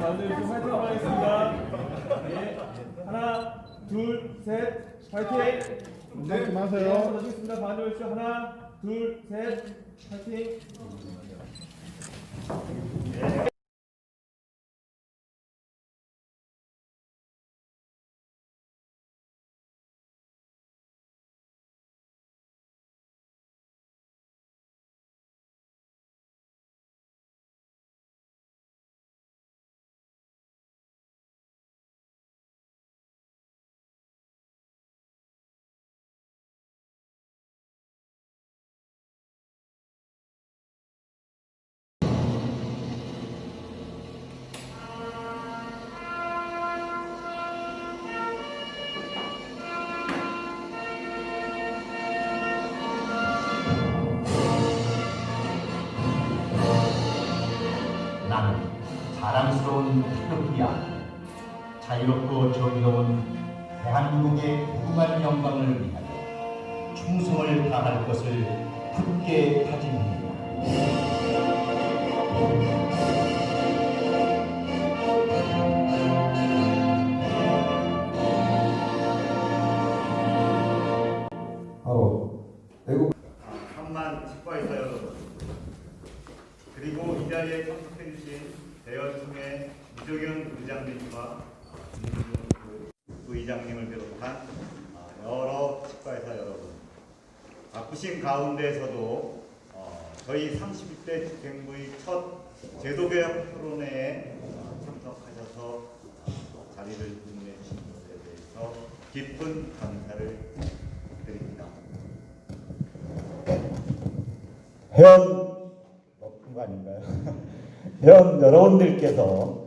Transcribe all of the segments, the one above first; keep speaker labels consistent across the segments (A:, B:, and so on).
A: 반대로 좀 화이팅 한번 하겠습니다. 네. 하나, 둘, 셋, 화이팅!
B: 네,
A: 네,
B: 마세요.
A: 한번 더 하겠습니다. 반대로 해주시죠. 하나, 둘, 셋, 화이팅!
C: 나는 자랑스러운 태극기야. 자유롭고 정의로운 대한민국의 무궁한 영광을 위하여 충성을 다할 것을 굳게 다짐합니다.
B: 바로 대구
D: 한만 치과의사 여러분, 그리고 이 자리에 참석해 주신 대연총회 이종현 의장님과 김준우 의장님을 비롯한 여러 치과의사 여러분, 바쁘신 가운데서도 저희 30대 집행부의 첫 제도개혁 토론회에 참석하셔서 자리를 빛내 주신 것에 대해서 깊은 감사를 드립니다.
E: 회원 높은 거 아닌가요? 회원 여러분들께서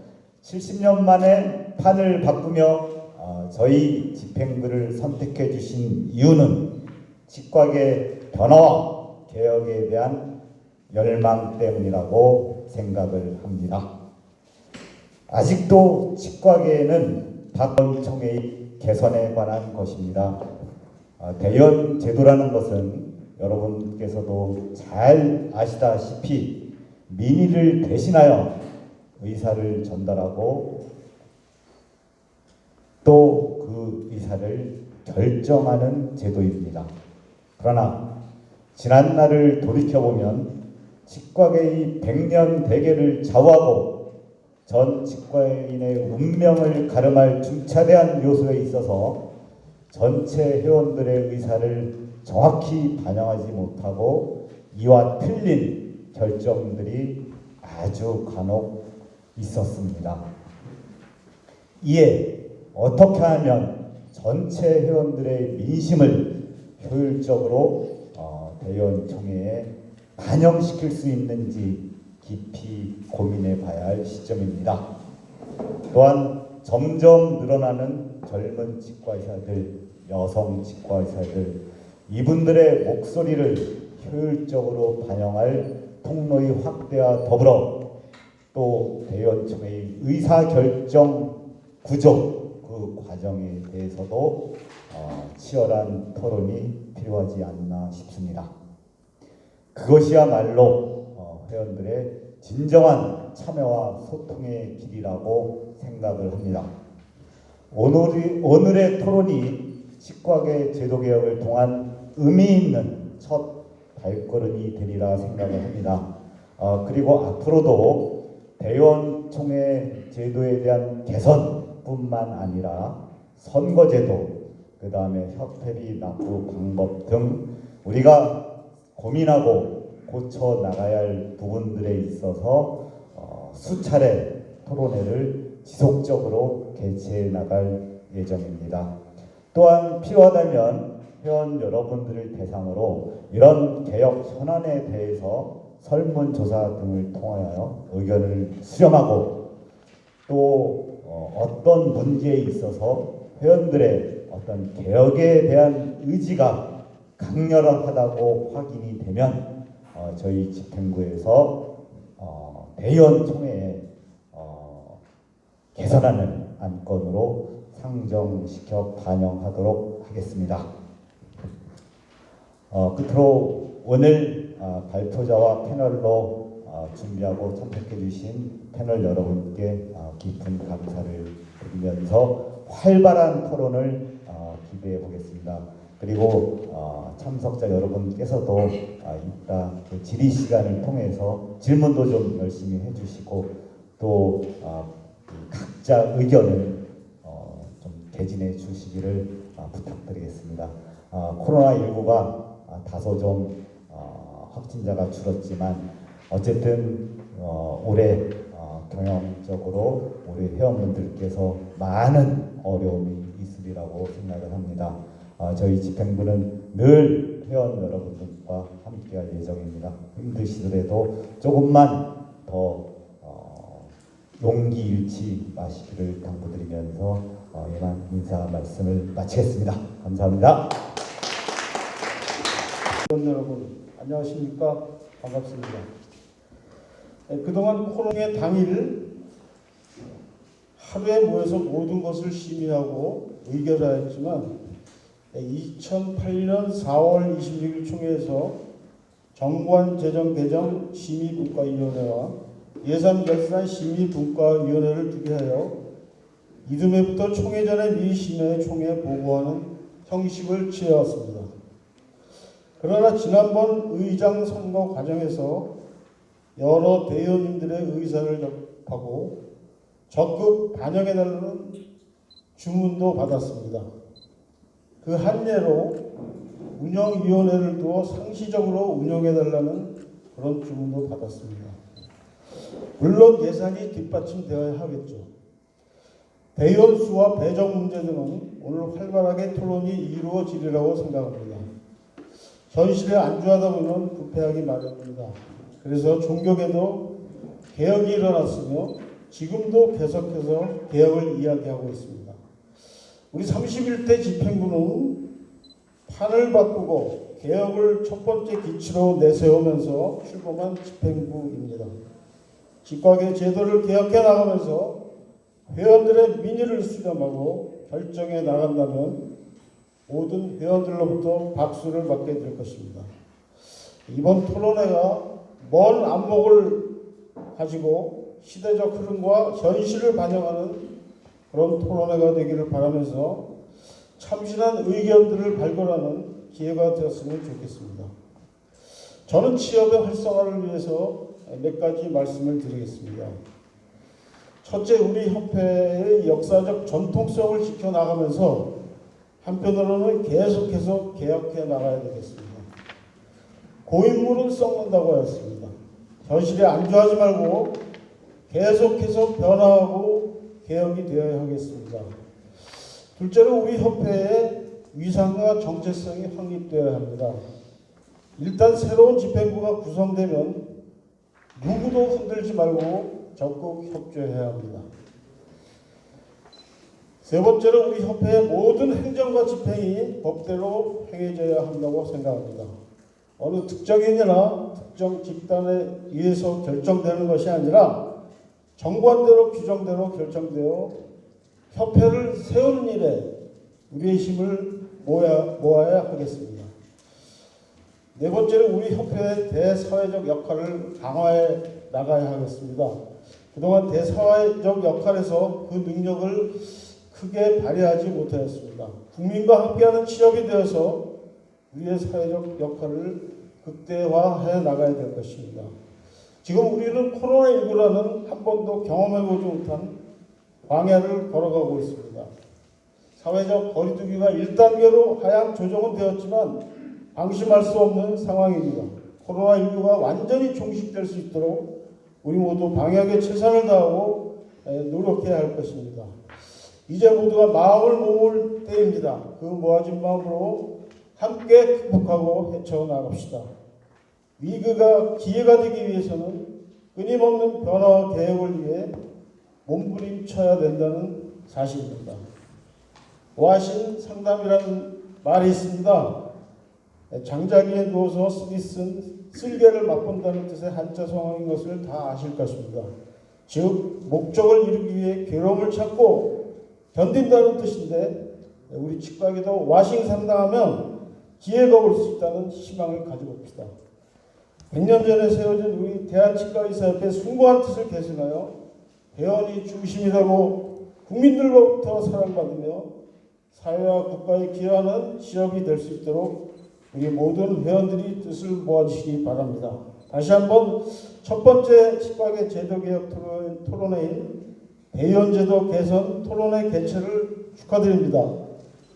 E: 70년 만에 판을 바꾸며 저희 집행부를 선택해 주신 이유는 치과계 변화와 개혁에 대한 열망 때문이라고 생각을 합니다. 아직도 치과계에는 박원총회의 개선에 관한 것입니다. 대연 제도라는 것은 여러분께서도 잘 아시다시피 민의를 대신하여 의사를 전달하고 또 그 의사를 결정하는 제도입니다. 그러나 지난날을 돌이켜보면 치과계의 100년 대계를 좌우하고 전 치과인의 운명을 가름할 중차대한 요소에 있어서 전체 회원들의 의사를 정확히 반영하지 못하고 이와 틀린 결정들이 아주 간혹 있었습니다. 이에 어떻게 하면 전체 회원들의 민심을 효율적으로 대의원총회에 반영시킬 수 있는지 깊이 고민해 봐야 할 시점입니다. 또한 점점 늘어나는 젊은 치과의사들, 여성 치과의사들, 이분들의 목소리를 효율적으로 반영할 통로의 확대와 더불어 또 대의원총회의 의사결정 구조 그 과정에 대해서도 치열한 토론이 필요하지 않나 싶습니다. 그것이야말로 회원들의 진정한 참여와 소통의 길이라고 생각을 합니다. 오늘의 토론이 치과계 제도개혁을 통한 의미 있는 첫 발걸음이 되리라 생각을 합니다. 그리고 앞으로도 대의원총회 제도에 대한 개선뿐만 아니라 선거제도, 그 다음에 협회비 납부 방법 등 우리가 고민하고 고쳐 나가야 할 부분들에 있어서 수차례 토론회를 지속적으로 개최해 나갈 예정입니다. 또한 필요하다면 회원 여러분들을 대상으로 이런 개혁 현안에 대해서 설문조사 등을 통하여 의견을 수렴하고 또 어떤 문제에 있어서 회원들의 어떤 개혁에 대한 의지가 강렬하다고 확인이 되면 저희 집행부에서 대의원총회에 개선하는 안건으로 상정시켜 반영하도록 하겠습니다. 끝으로 오늘 발표자와 패널로 준비하고 참석해 주신 패널 여러분께 깊은 감사를 드리면서 활발한 토론을 기대해 보겠습니다. 그리고 참석자 여러분께서도 이따 그 질의 시간을 통해서 질문도 좀 열심히 해주시고 또 각자 의견을 좀 개진해 주시기를 부탁드리겠습니다. 코로나19가 다소 좀 확진자가 줄었지만 어쨌든 올해 경영적으로 우리 회원분들께서 많은 어려움이 있으리라고 생각을 합니다. 저희 집행부는 늘 회원 여러분들과 함께할 예정입니다. 힘드시더라도 조금만 더 용기 잃지 마시기를 당부드리면서 이만 인사 말씀을 마치겠습니다. 감사합니다.
F: 회원 여러분 안녕하십니까? 반갑습니다. 그동안 코로나 당일 하루에 모여서 모든 것을 심의하고 의결하였지만 2008년 4월 26일 총회에서 정관재정 개정 심의분과위원회와 예산결산 심의분과위원회를 두게 하여 이듬해부터 총회 전에 미심의 총회에 보고하는 형식을 취해왔습니다. 그러나 지난번 의장 선거 과정에서 여러 대의원님들의 의사를 접하고 적극 반영해달라는 주문도 받았습니다. 그 한 예로 운영위원회를 두어 상시적으로 운영해달라는 그런 주문도 받았습니다. 물론 예산이 뒷받침되어야 하겠죠. 대의원 수와 배정 문제 등은 오늘 활발하게 토론이 이루어지리라고 생각합니다. 현실에 안주하다 보면 부패하기 마련입니다. 그래서 종교계도 개혁이 일어났으며 지금도 계속해서 개혁을 이야기하고 있습니다. 우리 31대 집행부는 판을 바꾸고 개혁을 첫 번째 기치로 내세우면서 출범한 집행부입니다. 직과계 제도를 개혁해 나가면서 회원들의 민의를 수렴하고 결정해 나간다면 모든 회원들로부터 박수를 받게 될 것입니다. 이번 토론회가 먼 안목을 가지고 시대적 흐름과 현실을 반영하는 그런 토론회가 되기를 바라면서 참신한 의견들을 발굴하는 기회가 되었으면 좋겠습니다. 저는 취업의 활성화를 위해서 몇 가지 말씀을 드리겠습니다. 첫째, 우리 협회의 역사적 전통성을 지켜나가면서 한편으로는 계속해서 개혁해 나가야 되겠습니다. 고인물은 썩는다고 하였습니다. 현실에 안주하지 말고 계속해서 변화하고 개혁이 되어야 하겠습니다. 둘째로 우리 협회의 위상과 정체성이 확립되어야 합니다. 일단 새로운 집행부가 구성되면 누구도 흔들지 말고 적극 협조해야 합니다. 세 번째로 우리 협회의 모든 행정과 집행이 법대로 행해져야 한다고 생각합니다. 어느 특정인이나 특정 집단에 의해서 결정되는 것이 아니라 정관대로 규정대로 결정되어 협회를 세우는 일에 우리의 힘을 모아야 하겠습니다. 네 번째로 우리 협회의 대사회적 역할을 강화해 나가야 하겠습니다. 그동안 대사회적 역할에서 그 능력을 크게 발휘하지 못하였습니다. 국민과 함께하는 취업이 되어서 우리의 사회적 역할을 극대화해 나가야 될 것입니다. 지금 우리는 코로나19라는 한 번도 경험해보지 못한 광야를 걸어가고 있습니다. 사회적 거리두기가 1단계로 하향 조정은 되었지만 방심할 수 없는 상황입니다. 코로나19가 완전히 종식될 수 있도록 우리 모두 방역에 최선을 다하고 노력해야 할 것입니다. 이제 모두가 마음을 모을 때입니다. 그 모아진 마음으로 함께 극복하고 헤쳐나갑시다. 위기가 기회가 되기 위해서는 끊임없는 변화와 개혁을 위해 몸부림쳐야 된다는 사실입니다. 와신 상담이라는 말이 있습니다. 장자기에 누워서 쓰디 쓴 쓸개를 맛본다는 뜻의 한자 성어인 것을 다 아실 것입니다. 즉 목적을 이루기 위해 괴로움을 참고 견딘다는 뜻인데 우리 치과에도 와싱 상담하면 기회가 올 수 있다는 희망을 가지고 봅시다. 100년 전에 세워진 우리 대한치과의사협회 숭고한 뜻을 계승하여 회원이 중심이라고 국민들로부터 사랑받으며 사회와 국가에 기여하는 취업이 될 수 있도록 우리 모든 회원들이 뜻을 모아주시기 바랍니다. 다시 한번 첫 번째 치과계 제도개혁 토론회인 대의원제도 개선 토론회 개최를 축하드립니다.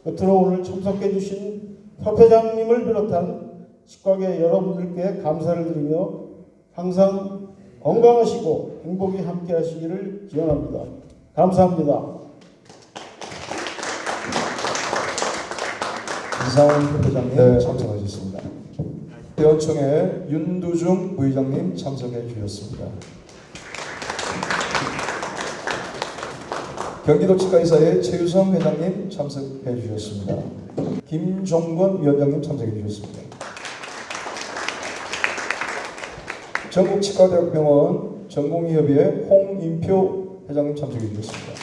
F: 끝으로 오늘 참석해 주신 협회장님을 비롯한 치과계 여러분들께 감사를 드리며 항상 건강하시고 행복이 함께 하시기를 기원합니다. 감사합니다.
B: 이상훈 협회장님
F: 네.
B: 참석하셨습니다. 대원총회 윤두중 부의장님 참석해 주셨습니다. 경기도치과의사회 최유성 회장님 참석해 주셨습니다. 김종건 위원장님 참석해 주셨습니다. 전국치과대학병원 전공의협의회 홍인표 회장님 참석해 주셨습니다.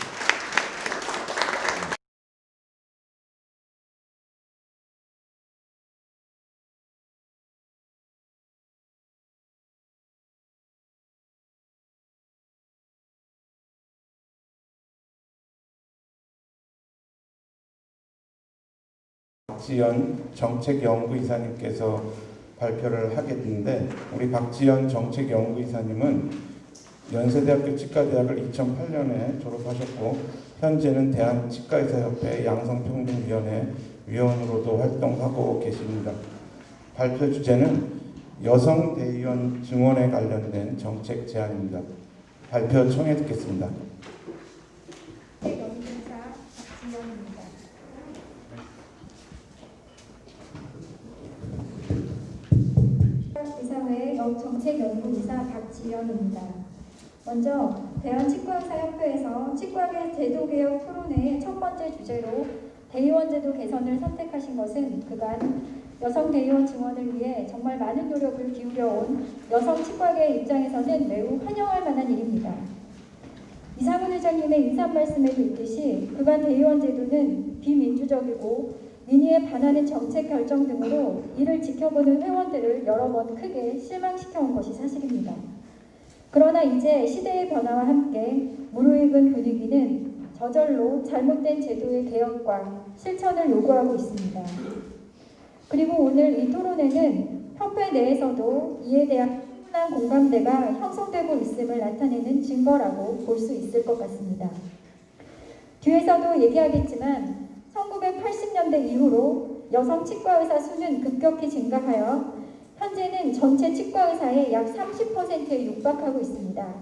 G: 박지연 정책연구이사님께서 발표를 하게 됐는데, 우리 박지연 정책연구이사님은 연세대학교 치과대학을 2008년에 졸업하셨고 현재는 대한치과의사협회 양성평등위원회 위원으로도 활동하고 계십니다. 발표 주제는 여성 대의원 증원에 관련된 정책 제안입니다. 발표 청해 듣겠습니다.
H: 연구이사 박지연입니다. 의사회 정책연구이사 박지연입니다. 먼저 대한치과의사협회에서 치과계 제도개혁 토론회의 첫 번째 주제로 대의원제도 개선을 선택하신 것은 그간 여성 대의원 증원을 위해 정말 많은 노력을 기울여온 여성 치과계의 입장에서는 매우 환영할 만한 일입니다. 이상훈 회장님의 인사 말씀에도 있듯이 그간 대의원 제도는 비민주적이고 민의에 반하는 정책 결정 등으로 이를 지켜보는 회원들을 여러 번 크게 실망시켜온 것이 사실입니다. 그러나 이제 시대의 변화와 함께 무르익은 분위기는 저절로 잘못된 제도의 개혁과 실천을 요구하고 있습니다. 그리고 오늘 이 토론회는 협회 내에서도 이에 대한 충분한 공감대가 형성되고 있음을 나타내는 증거라고 볼 수 있을 것 같습니다. 뒤에서도 얘기하겠지만 1980년대 이후로 여성 치과의사 수는 급격히 증가하여 현재는 전체 치과의사의 약 30%에 육박하고 있습니다.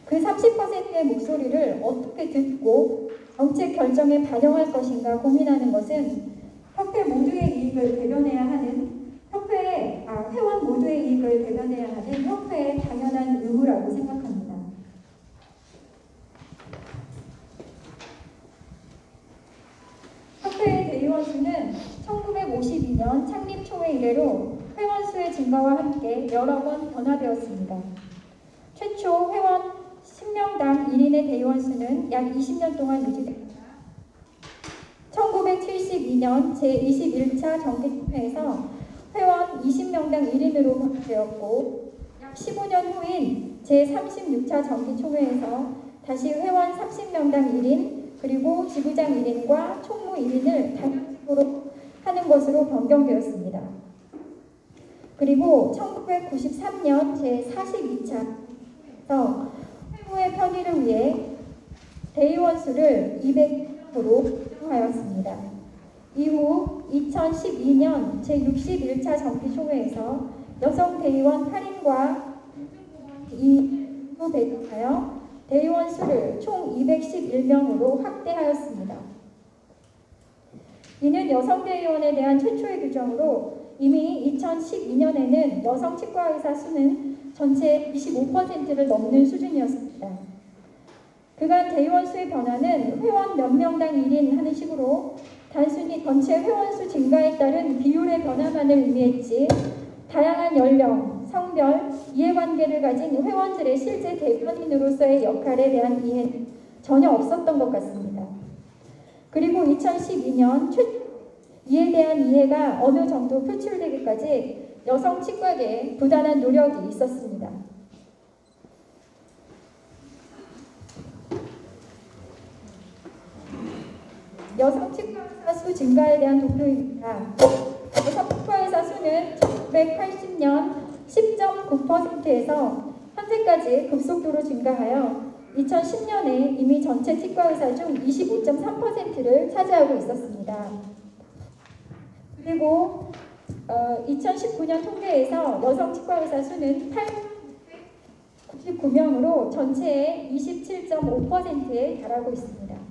H: 그 30%의 목소리를 어떻게 듣고 정책 결정에 반영할 것인가 고민하는 것은 협회 모두의 이익을 대변해야 하는 회원 모두의 이익을 대변해야 하는 협회의 당연한 의무라고 생각합니다. 협회의 대의원 수는 1952년 창립 초회 이래로 회원 수의 증가와 함께 여러 번 변화되었습니다. 최초 회원 10명당 1인의 대의원 수는 약 20년 동안 유지됩니다. 1972년 제21차 정기총회에서 회원 20명당 1인으로 변화되었고 약 15년 후인 제36차 정기총회에서 다시 회원 30명당 1인 그리고 지부장 1인과 총무 1인을 단연식으로 하는 것으로 변경되었습니다. 그리고 1993년 제42차에서 회무의 편의를 위해 대의원 수를 200으로 조정하였습니다. 이후 2012년 제61차 정기총회에서 여성 대의원 8인과 2로 배정하여 대의원 수를 총 211명으로 확대하였습니다. 이는 여성 대의원에 대한 최초의 규정으로 이미 2012년에는 여성 치과의사 수는 전체 25%를 넘는 수준이었습니다. 그간 대의원 수의 변화는 회원 몇 명당 1인 하는 식으로 단순히 전체 회원 수 증가에 따른 비율의 변화만을 의미했지 다양한 연령, 성별, 이해관계를 가진 회원들의 실제 대변인으로서의 역할에 대한 이해는 전혀 없었던 것 같습니다. 그리고 2012년 이에 대한 이해가 어느 정도 표출되기까지 여성 치과계에 부단한 노력이 있었습니다. 여성 치과의사 수 증가에 대한 도표입니다. 여성 치과의사 수는 1980년 10.9%에서 현재까지 급속도로 증가하여 2010년에 이미 전체 치과의사 중 25.3%를 차지하고 있었습니다. 그리고 2019년 통계에서 여성 치과의사 수는 899명으로 전체의 27.5%에 달하고 있습니다.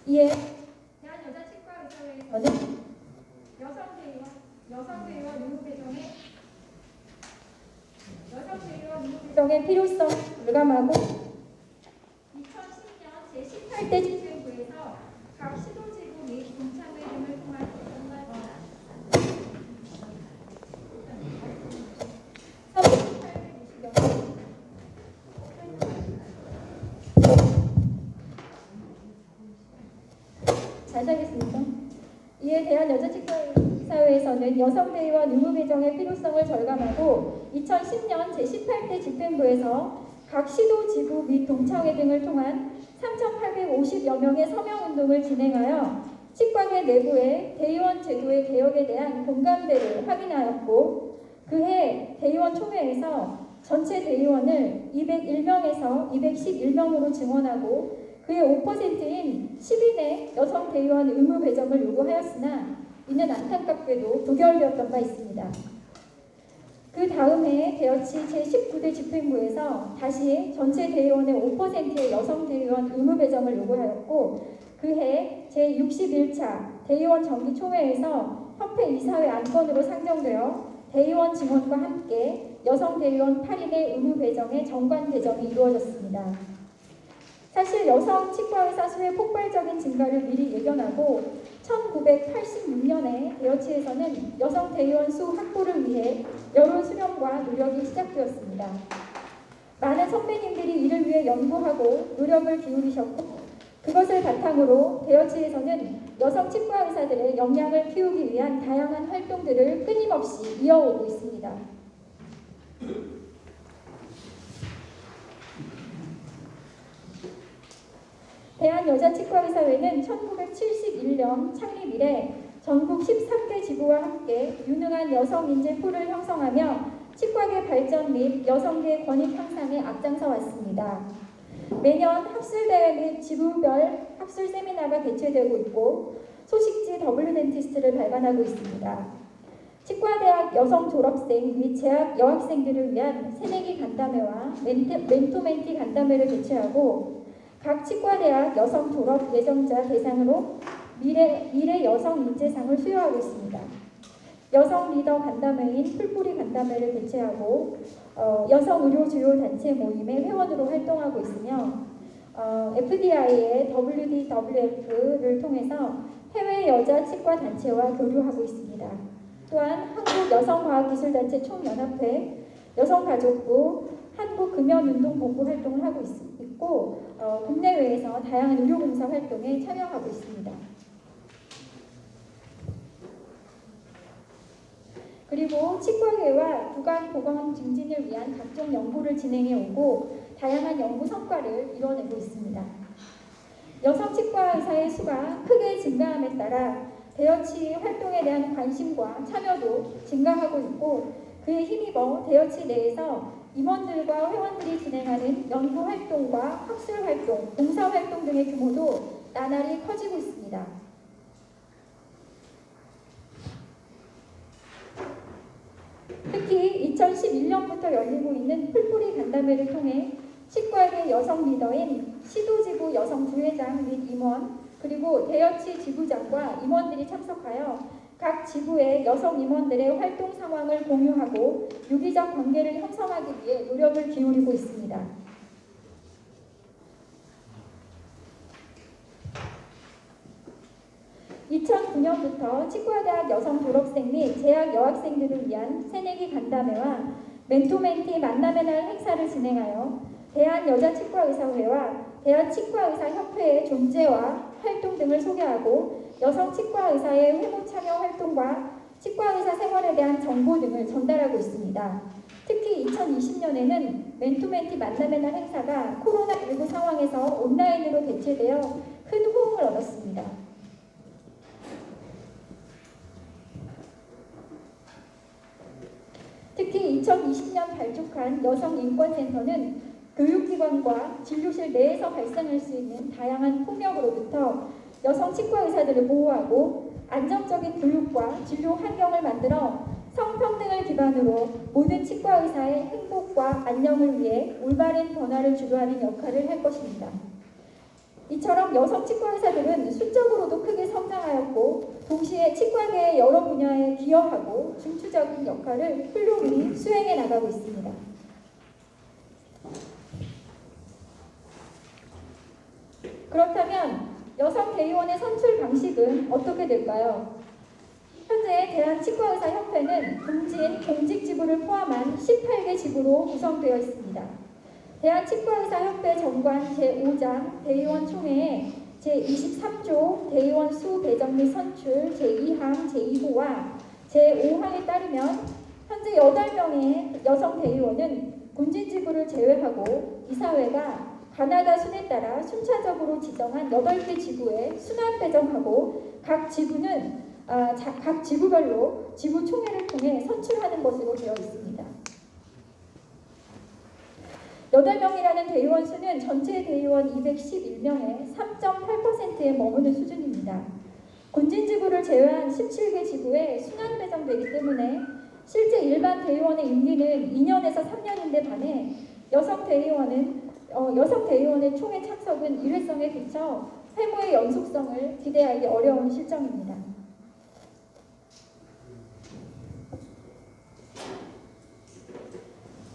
H: 이에 대한여자치과의사회에서는 여성대의원 의무 배정의 필요성을 절감하고 2010년 제18대 집행부에서 각 시도지구 및 동창회 등을 통한 잘 하겠습니까? 이에 대한 여자치과의사회에서는 여성대의원 의무 배정의 필요성을 절감하고 2010년 제18대 집행부에서 각 시도지구 및 동창회 등을 통한 3,850여 명의 서명운동을 진행하여 치과계 내부의 대의원 제도의 개혁에 대한 공감대를 확인하였고 그해 대의원 총회에서 전체 대의원을 201명에서 211명으로 증원하고 그의 5%인 10인의 여성 대의원 의무 배정을 요구하였으나 이는 안타깝게도 부결되었던 바 있습니다. 그 다음해 대여치 제19대 집행부에서 다시 전체 대의원의 5%의 여성 대의원 의무 배정을 요구하였고 그해 제61차 대의원 정기총회에서 협회 이사회 안건으로 상정되어 대의원 증원과 함께 여성 대의원 8인의 의무 배정의 정관 개정이 이루어졌습니다. 사실 여성 치과의사 수의 폭발적인 증가를 미리 예견하고 1986년에 대여치에서는 여성 대의원 수 확보를 위해 여론 수렴과 노력이 시작되었습니다. 많은 선배님들이 이를 위해 연구하고 노력을 기울이셨고 그것을 바탕으로 대여치에서는 여성 치과의사들의 역량을 키우기 위한 다양한 활동들을 끊임없이 이어오고 있습니다. 대한여자치과의사회는 1971년 창립 이래 전국 13개 지부와 함께 유능한 여성 인재 풀을 형성하며 치과계 발전 및 여성계 권익 향상에 앞장서 왔습니다. 매년 학술대회 및 지부별 학술 세미나가 개최되고 있고 소식지 더블유덴티스트를 발간하고 있습니다. 치과대학 여성 졸업생 및 재학 여학생들을 위한 새내기 간담회와 멘토멘티 간담회를 개최하고 각 치과대학 여성 졸업 예정자 대상으로 미래 여성 인재상을 수여하고 있습니다. 여성 리더 간담회인 풀뿌리 간담회를 개최하고 여성 의료 주요 단체 모임의 회원으로 활동하고 있으며 FDI의 WDWF를 통해서 해외 여자 치과 단체와 교류하고 있습니다. 또한 한국 여성과학기술단체 총연합회, 여성가족부, 한국금연운동본부 활동을 하고 있고 국내외에서 다양한 의료봉사 활동에 참여하고 있습니다. 그리고 치과계와 구강보건 증진을 위한 각종 연구를 진행해 오고 다양한 연구 성과를 이뤄내고 있습니다. 여성 치과의사의 수가 크게 증가함에 따라 대여치 활동에 대한 관심과 참여도 증가하고 있고 그에 힘입어 대여치 내에서 임원들과 회원들이 진행하는 연구활동과 학술활동, 봉사활동 등의 규모도 나날이 커지고 있습니다. 특히 2011년부터 열리고 있는 풀뿌리 간담회를 통해 치과계 여성 리더인 시도지부 여성 부회장 및 임원 그리고 대여치 지부장과 임원들이 참석하여 각 지부의 여성 임원들의 활동 상황을 공유하고 유기적 관계를 형성하기 위해 노력을 기울이고 있습니다. 2009년부터 치과대학 여성 졸업생 및 재학 여학생들을 위한 새내기 간담회와 멘토멘티 만남의 날 행사를 진행하여 대한여자치과의사회와 대한치과의사협회의 존재와 활동 등을 소개하고 여성 치과의사의 회무 참여 활동과 치과의사 생활에 대한 정보 등을 전달하고 있습니다. 특히 2020년에는 맨투맨티 만남의 날 행사가 코로나19 상황에서 온라인으로 개최되어 큰 호응을 얻었습니다. 특히 2020년 발족한 여성인권센터는 교육기관과 진료실 내에서 발생할 수 있는 다양한 폭력으로부터 여성 치과 의사들을 보호하고 안정적인 교육과 진료 환경을 만들어 성평등을 기반으로 모든 치과 의사의 행복과 안녕을 위해 올바른 변화를 주도하는 역할을 할 것입니다. 이처럼 여성 치과 의사들은 수적으로도 크게 성장하였고 동시에 치과계의 여러 분야에 기여하고 중추적인 역할을 훌륭히 수행해 나가고 있습니다. 그렇다면 여성 대의원의 선출 방식은 어떻게 될까요? 현재 대한치과의사협회는 공진, 공직지부를 포함한 18개 지부로 구성되어 있습니다. 대한치과의사협회 정관 제5장 대의원 총회에 제23조 대의원 수 배정 및 선출 제2항 제2호와 제5항에 따르면 현재 8명의 여성 대의원은 군진지부를 제외하고 이사회가 가나다 순에 따라 순차적으로 지정한 8개 지부에 순환 배정하고 각 지부별로 지부 총회를 통해 선출하는 것으로 되어 있습니다. 8명이라는 대의원 수는 전체 대의원 211명의 3.8%에 머무는 수준입니다. 군진지부를 제외한 17개 지부에 순환 배정되기 때문에 실제 일반 대의원의 임기는 2년에서 3년인데 반해 여성 대의원의 총회 참석은 일회성에 그쳐 회무의 연속성을 기대하기 어려운 실정입니다.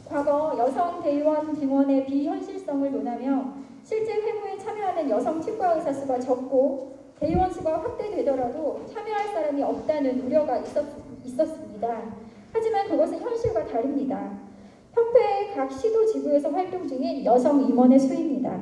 H: 과거 여성 대의원 등원의 비현실성을 논하며 실제 회무에 참여하는 여성 치과 의사 수가 적고 대의원 수가 확대되더라도 참여할 사람이 없다는 우려가 있었습니다. 하지만 그것은 현실과 다릅니다. 협회의 각 시도 지부에서 활동 중인 여성 임원의 수입니다.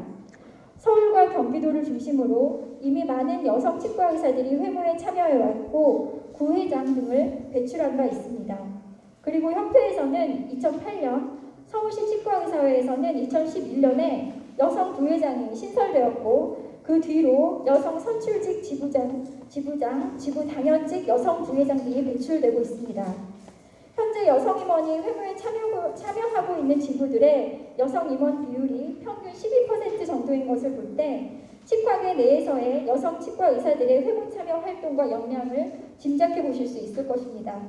H: 서울과 경기도를 중심으로 이미 많은 여성 치과 의사들이 회무에 참여해왔고 구회장 등을 배출한 바 있습니다. 그리고 협회에서는 2008년, 서울시 치과의사회에서는 2011년에 여성 부회장이 신설되었고 그 뒤로 여성 선출직 지부장, 지부 당연직 여성 부회장 등이 배출되고 있습니다. 현재 여성 임원이 회무에 참여하고 있는 지부들의 여성 임원 비율이 평균 12% 정도인 것을 볼 때 치과계 내에서의 여성 치과 의사들의 회무 참여 활동과 역량을 짐작해 보실 수 있을 것입니다.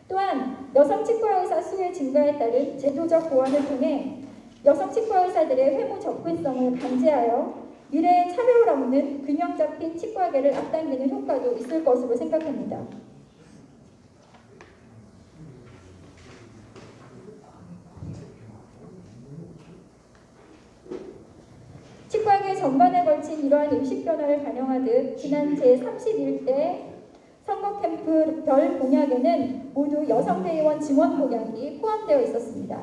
H: 또한 여성 치과 의사 수의 증가에 따른 제도적 보완을 통해 여성 치과 의사들의 회무 접근성을 강제하여 미래에 차별 없는 균형 잡힌 치과계를 앞당기는 효과도 있을 것으로 생각합니다. 치과계 전반에 걸친 이러한 의식 변화를 반영하듯 지난 제31대 선거 캠프 별 공약에는 모두 여성 대의원 증원 공약이 포함되어 있었습니다.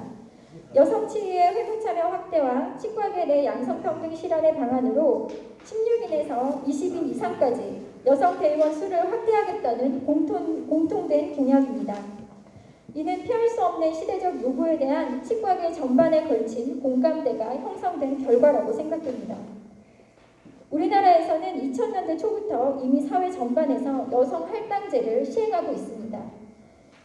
H: 여성 치의의 회무 참여 확대와 치과계 내 양성평등 실현의 방안으로 16인에서 20인 이상까지 여성 대의원 수를 확대하겠다는 공통된 공약입니다. 이는 피할 수 없는 시대적 요구에 대한 치과계 전반에 걸친 공감대가 형성된 결과라고 생각됩니다. 우리나라에서는 2000년대 초부터 이미 사회 전반에서 여성 할당제를 시행하고 있습니다.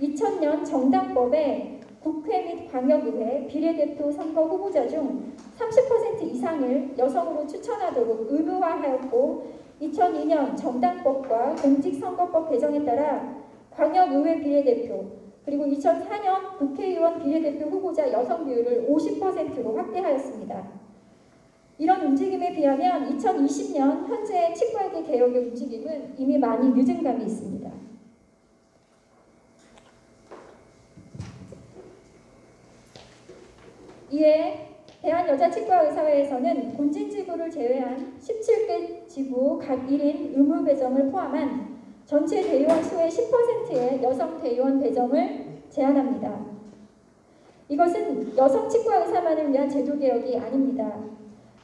H: 2000년 정당법에 국회 및 광역의회 비례대표 선거 후보자 중 30% 이상을 여성으로 추천하도록 의무화하였고 2002년 정당법과 공직선거법 개정에 따라 광역의회 비례대표 그리고 2004년 국회의원 비례대표 후보자 여성 비율을 50%로 확대하였습니다. 이런 움직임에 비하면 2020년 현재 치과계 개혁의 움직임은 이미 많이 늦은 감이 있습니다. 이에 대한여자치과의사회에서는 본진지부를 제외한 17개 지부 각 1인 의무 배정을 포함한 전체 대의원 수의 10%의 여성 대의원 배정을 제안합니다. 이것은 여성 치과의사만을 위한 제도개혁이 아닙니다.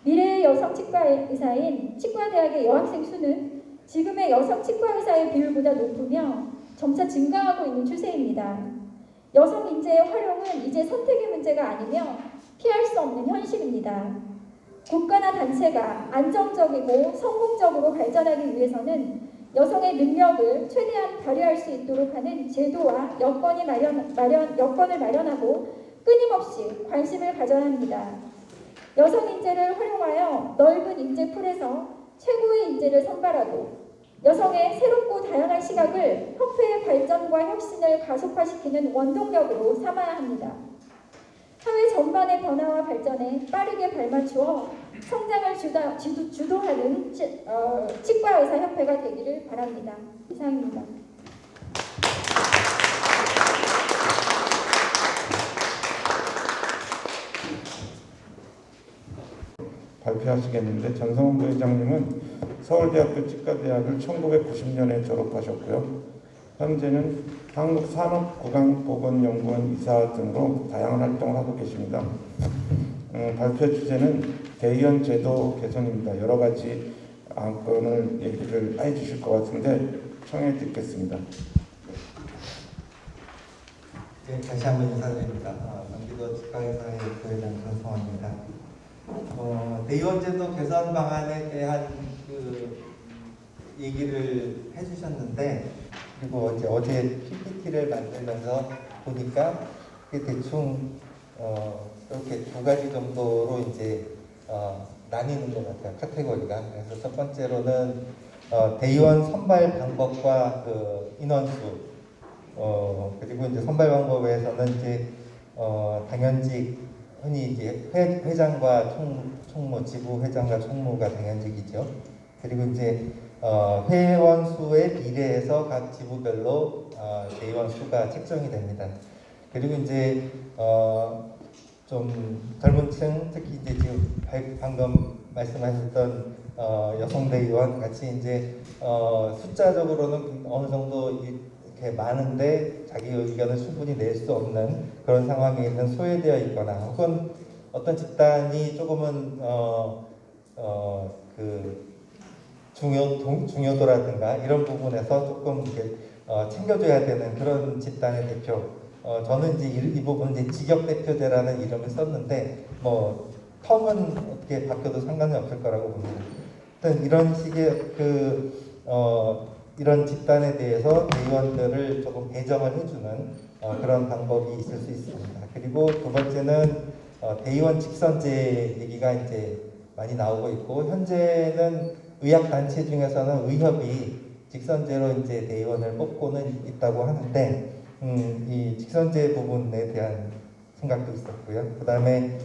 H: 미래의 여성 치과 의사인 치과대학의 여학생 수는 지금의 여성 치과 의사의 비율보다 높으며 점차 증가하고 있는 추세입니다. 여성 인재의 활용은 이제 선택의 문제가 아니며 피할 수 없는 현실입니다. 국가나 단체가 안정적이고 성공적으로 발전하기 위해서는 여성의 능력을 최대한 발휘할 수 있도록 하는 제도와 여건을 마련하고 끊임없이 관심을 가져야 합니다. 여성 인재를 활용하여 넓은 인재풀에서 최고의 인재를 선발하고 여성의 새롭고 다양한 시각을 협회의 발전과 혁신을 가속화시키는 원동력으로 삼아야 합니다. 사회 전반의 변화와 발전에 빠르게 발맞추어 성장을 주도하는 치과의사협회가 되기를 바랍니다. 이상입니다.
G: 발표하시겠는데 전성훈 부회장님은 서울대학교 치과대학을 1990년에 졸업하셨고요. 현재는 한국산업구강보건연구원 이사 등으로 다양한 활동을 하고 계십니다. 발표 주제는 대의원 제도 개선입니다. 여러 가지 안건을 얘기를 해주실 것 같은데 청해 듣겠습니다.
I: 네, 다시 한번 인사드립니다. 경기도 치과의사회 부회장 전성환입니다. 대의원 제도 개선 방안에 대한 얘기를 해주셨는데, 그리고 어제 PPT를 만들면서 보니까 대충 이렇게 두 가지 정도로 이제 나뉘는 것 같아요. 카테고리가. 그래서 첫 번째로는 대의원 선발 방법과 그 인원수, 그리고 이제 선발 방법에서는 이제 당연직, 흔히 이제 회장과 총무, 지부 회장과 총무가 당연직이죠. 그리고 이제 회원 수에 비례해서 각 지부별로 대의원 수가 책정이 됩니다. 그리고 이제 좀 젊은 층, 특히 이제 지금 방금 말씀하셨던 여성 대의원 같이 이제 숫자적으로는 어느 정도 이렇게 많은데 자기 의견을 충분히 낼 수 없는 그런 상황에 있는 소외되어 있거나, 혹은 어떤 집단이 조금은 그 중요도라든가 이런 부분에서 조금 이렇게 챙겨줘야 되는 그런 집단의 대표. 저는 이제 이 부분 이제 직역 대표제라는 이름을 썼는데, 뭐 텀은 어떻게 바뀌어도 상관이 없을 거라고 봅니다. 일단 이런 식의 이런 집단에 대해서 대의원들을 조금 배정을 해주는 그런 방법이 있을 수 있습니다. 그리고 두 번째는 대의원 직선제 얘기가 이제 많이 나오고 있고, 현재는 의학단체 중에서는 의협이 직선제로 이제 대의원을 뽑고는 있다고 하는데, 이 직선제 부분에 대한 생각도 있었고요. 그 다음에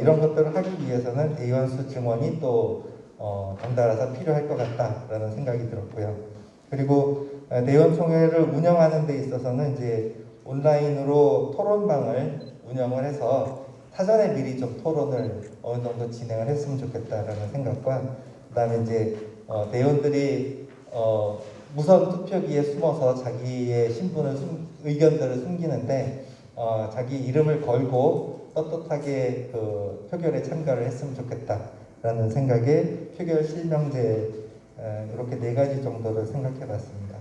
I: 이런 것들을 하기 위해서는 대의원 수 증원이 또 덩달아서 필요할 것 같다라는 생각이 들었고요. 그리고 대의원 총회를 운영하는 데 있어서는 이제 온라인으로 토론방을 운영을 해서 사전에 미리 좀 토론을 어느 정도 진행을 했으면 좋겠다라는 생각과, 그다음에 이제 대의원들이 무선 투표기에 숨어서 자기의 신분을 의견들을 숨기는데 자기 이름을 걸고 떳떳하게 그 표결에 참가를 했으면 좋겠다라는 생각에 표결 실명제, 이렇게 네 가지 정도를 생각해봤습니다.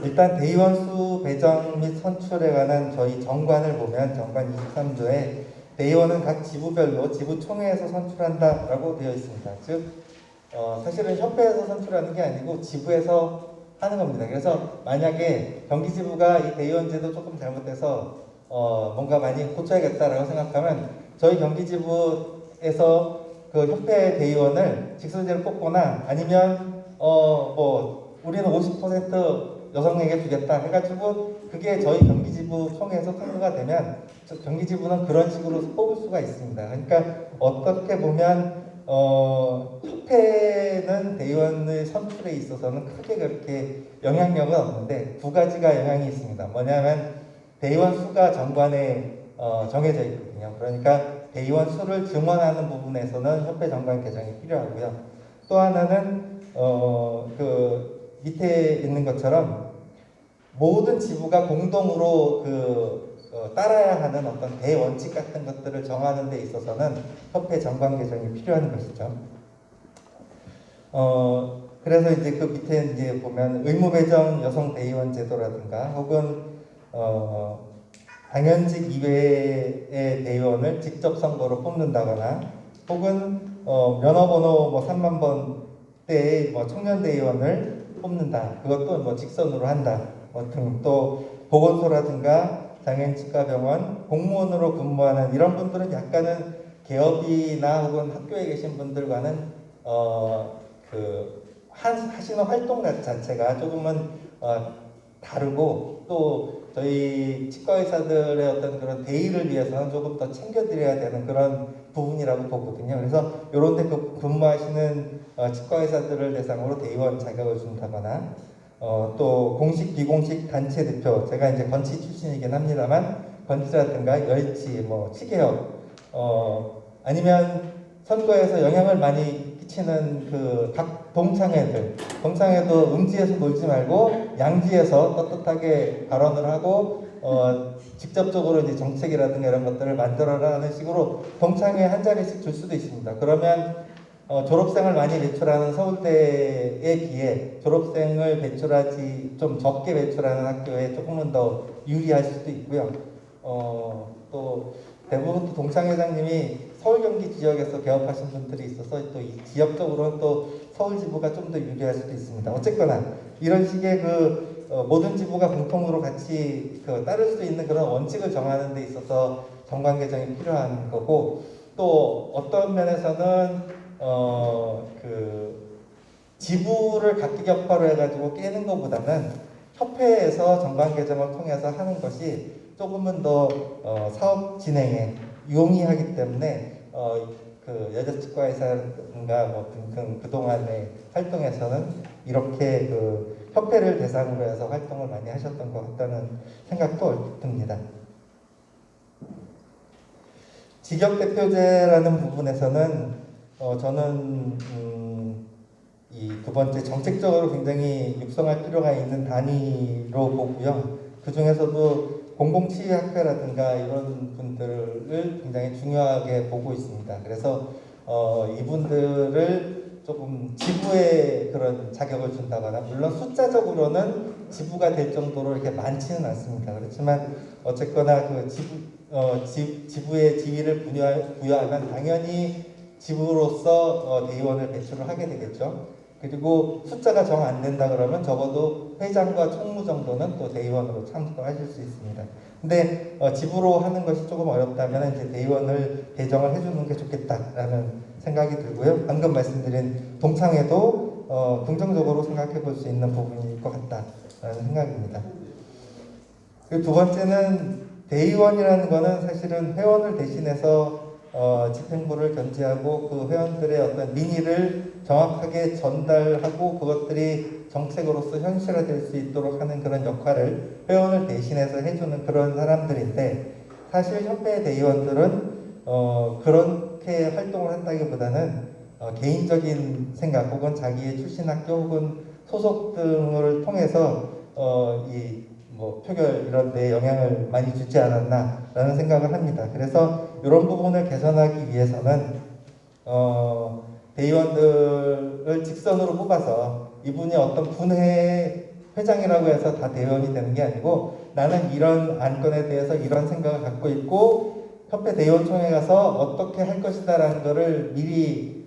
I: 일단 대의원 수 배정 및 선출에 관한 저희 정관을 보면 정관 23조에 대의원은 각 지부별로 지부총회에서 선출한다라고 되어 있습니다. 즉 사실은 협회에서 선출하는 게 아니고 지부에서 하는 겁니다. 그래서 만약에 경기지부가 이 대의원제도 조금 잘못돼서 뭔가 많이 고쳐야겠다라고 생각하면 저희 경기지부에서 그 협회 대의원을 직선제로 뽑거나, 아니면 뭐 우리는 50% 여성에게 주겠다 해가지고 그게 저희 경기지부 총회에서 통과가 되면 경기지부는 그런 식으로 뽑을 수가 있습니다. 그러니까 어떻게 보면 협회는 대의원의 선출에 있어서는 크게 그렇게 영향력은 없는데 두 가지가 영향이 있습니다. 뭐냐면 대의원 수가 정관에 정해져 있거든요. 그러니까 대의원 수를 증원하는 부분에서는 협회 정관 개정이 필요하고요. 또 하나는 그 밑에 있는 것처럼 모든 지부가 공동으로 그 따라야 하는 어떤 대원칙 같은 것들을 정하는 데 있어서는 협회 정관 개정이 필요한 것이죠. 그래서 이제 그 밑에 이제 보면 의무 배정 여성 대의원 제도라든가 혹은 당연직 이외의 대의원을 직접 선거로 뽑는다거나 혹은 면허번호 뭐 3만 번대의 뭐 청년 대의원을 뽑는다. 그것도 뭐 직선으로 한다. 등 또 보건소라든가 장애인치과병원 공무원으로 근무하는 이런 분들은 약간은 개업이나 혹은 학교에 계신 분들과는 하시는 활동 자체가 조금은 다르고 또 저희 치과의사들의 어떤 그런 대의를 위해서는 조금 더 챙겨드려야 되는 그런 부분이라고 보거든요. 그래서 이런 데 근무하시는 치과의사들을 대상으로 대의원 자격을 준다거나 또 공식 비공식 단체 대표, 제가 이제 건치 출신이긴 합니다만 건치라든가 열치, 뭐 치개업 아니면 선거에서 영향을 많이 끼치는 그 각 동창회도 음지에서 놀지 말고 양지에서 떳떳하게 발언을 하고 직접적으로 이제 정책이라든가 이런 것들을 만들어라는 식으로 동창회 한 자리씩 줄 수도 있습니다. 그러면 졸업생을 많이 배출하는 서울대에 비해 졸업생을 배출하지 좀 적게 배출하는 학교에 조금은 더 유리할 수도 있고요. 또 대부분 또 동창회장님이 서울 경기 지역에서 개업하신 분들이 있어서 또 이 지역적으로는 또 서울 지부가 좀 더 유리할 수도 있습니다. 어쨌거나 이런 식의 모든 지부가 공통으로 같이 따를 수 있는 그런 원칙을 정하는 데 있어서 정관 개정이 필요한 거고 또 어떤 면에서는 지부를 각기격파로 해가지고 깨는 것보다는 협회에서 정관 개정을 통해서 하는 것이 조금은 더 사업 진행에 용이하기 때문에 여자치과의사인가 뭐 등등 그동안의 활동에서는 이렇게 협회를 대상으로 해서 활동을 많이 하셨던 것 같다는 생각도 듭니다. 직역대표제라는 부분에서는 저는 이 두 번째 정책적으로 굉장히 육성할 필요가 있는 단위로 보고요. 그 중에서도 공공치의학회라든가 이런 분들을 굉장히 중요하게 보고 있습니다. 그래서 이분들을 조금 지부에 그런 자격을 준다거나 물론 숫자적으로는 지부가 될 정도로 이렇게 많지는 않습니다. 그렇지만 어쨌거나 지부의 지위를 부여하면 당연히 지부로서 대의원을 배출을 하게 되겠죠. 그리고 숫자가 정 안 된다 그러면 적어도 회장과 총무 정도는 또 대의원으로 참석하실 수 있습니다. 근데 지부로 하는 것이 조금 어렵다면 이제 대의원을 배정을 해주는 게 좋겠다라는 생각이 들고요. 방금 말씀드린 동창회도 긍정적으로 생각해 볼 수 있는 부분일 것 같다라는 생각입니다. 그리고 두 번째는 대의원이라는 것은 사실은 회원을 대신해서 집행부를 견제하고 그 회원들의 어떤 민의를 정확하게 전달하고 그것들이 정책으로서 현실화될 수 있도록 하는 그런 역할을 회원을 대신해서 해주는 그런 사람들인데 사실 협회 대의원들은 그렇게 활동을 한다기보다는 개인적인 생각 혹은 자기의 출신 학교 혹은 소속 등을 통해서 표결 이런 데 영향을 많이 주지 않았나라는 생각을 합니다. 그래서 이런 부분을 개선하기 위해서는 대의원들을 직선으로 뽑아서 이분이 어떤 분회의 회장이라고 해서 다 대의원이 되는 게 아니고 나는 이런 안건에 대해서 이런 생각을 갖고 있고 협회 대의원총회 가서 어떻게 할 것이다라는 거를 미리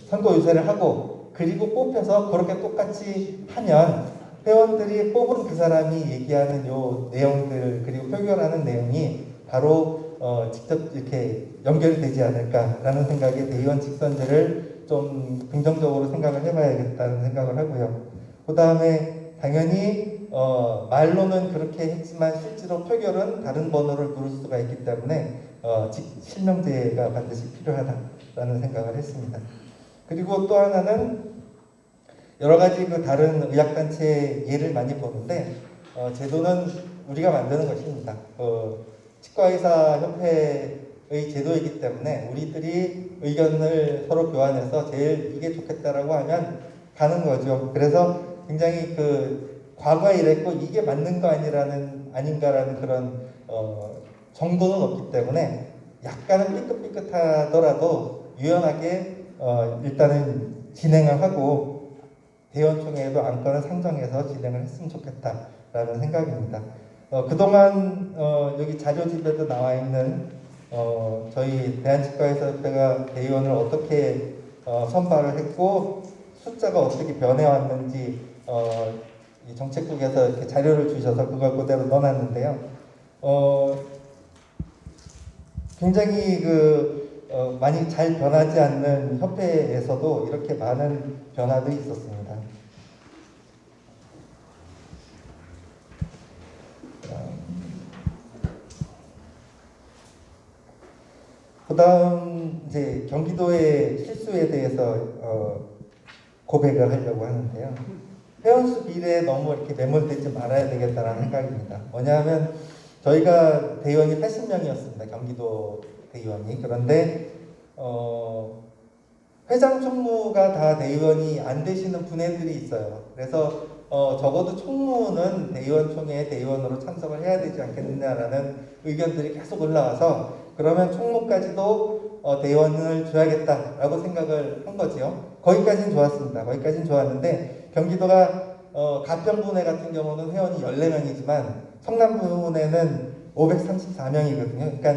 I: 선거 유세를 하고 그리고 뽑혀서 그렇게 똑같이 하면 회원들이 뽑은 그 사람이 얘기하는 요 내용들 그리고 표결하는 내용이 바로 직접 이렇게 연결이 되지 않을까라는 생각에 대의원 직선제를 좀 긍정적으로 생각을 해봐야겠다는 생각을 하고요. 그 다음에 당연히 말로는 그렇게 했지만 실제로 표결은 다른 번호를 누를 수가 있기 때문에 실명제가 반드시 필요하다라는 생각을 했습니다. 그리고 또 하나는 여러 가지 다른 의학단체 예를 많이 보는데 제도는 우리가 만드는 것입니다. 치과의사협회의 제도이기 때문에 우리들이 의견을 서로 교환해서 제일 이게 좋겠다라고 하면 가는 거죠. 그래서 굉장히 과거에 이랬고 이게 맞는 거 아닌가라는 그런 정도는 없기 때문에 약간은 삐끗삐끗하더라도 유연하게 일단은 진행을 하고 대의원총회에도 안건을 상정해서 진행을 했으면 좋겠다라는 생각입니다. 그동안 여기 자료집에도 나와 있는 저희 대한치과의사협회가 대의원을 어떻게 선발을 했고 숫자가 어떻게 변해왔는지 이 정책국에서 이렇게 자료를 주셔서 그걸 그대로 넣어놨는데요. 굉장히 많이 잘 변하지 않는 협회에서도 이렇게 많은 변화도 있었습니다. 그다음 이제 경기도의 실수에 대해서 고백을 하려고 하는데요. 회원수 비례에 너무 이렇게 매몰되지 말아야 되겠다라는 생각입니다. 뭐냐면 저희가 대의원이 80명이었습니다. 경기도 대의원이. 그런데 회장 총무가 다 대의원이 안 되시는 분들이 있어요. 그래서 적어도 총무는 대의원 총회에 대의원으로 참석을 해야 되지 않겠느냐라는 의견들이 계속 올라와서 그러면 총무까지도 대의원을 줘야겠다라고 생각을 한 거지요. 거기까지는 좋았습니다. 거기까지는 좋았는데 경기도가 가평분회 같은 경우는 회원이 14명이지만 성남분회는 534명이거든요. 그러니까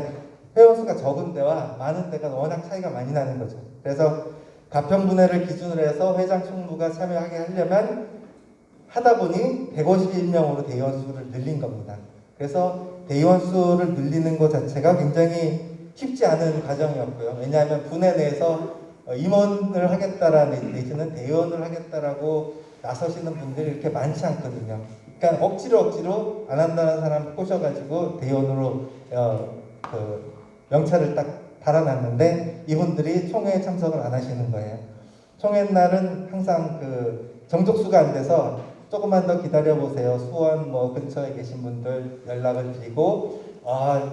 I: 회원수가 적은 데와 많은 데가 워낙 차이가 많이 나는 거죠. 그래서 가평분회를 기준으로 해서 회장 총무가 참여하게 하려면 하다 보니 151명으로 대의원 수를 늘린 겁니다. 그래서 대의원 수를 늘리는 것 자체가 굉장히 쉽지 않은 과정이었고요. 왜냐하면 분회 내에서 임원을 하겠다라는 내지는 대의원을 하겠다라고 나서시는 분들이 이렇게 많지 않거든요. 그러니까 억지로 안 한다는 사람 꼬셔가지고 대의원으로 명찰을 딱 달아놨는데 이분들이 총회에 참석을 안 하시는 거예요. 총회 날은 항상 정족수가 안 돼서 조금만 더 기다려보세요. 수원 근처에 계신 분들 연락을 드리고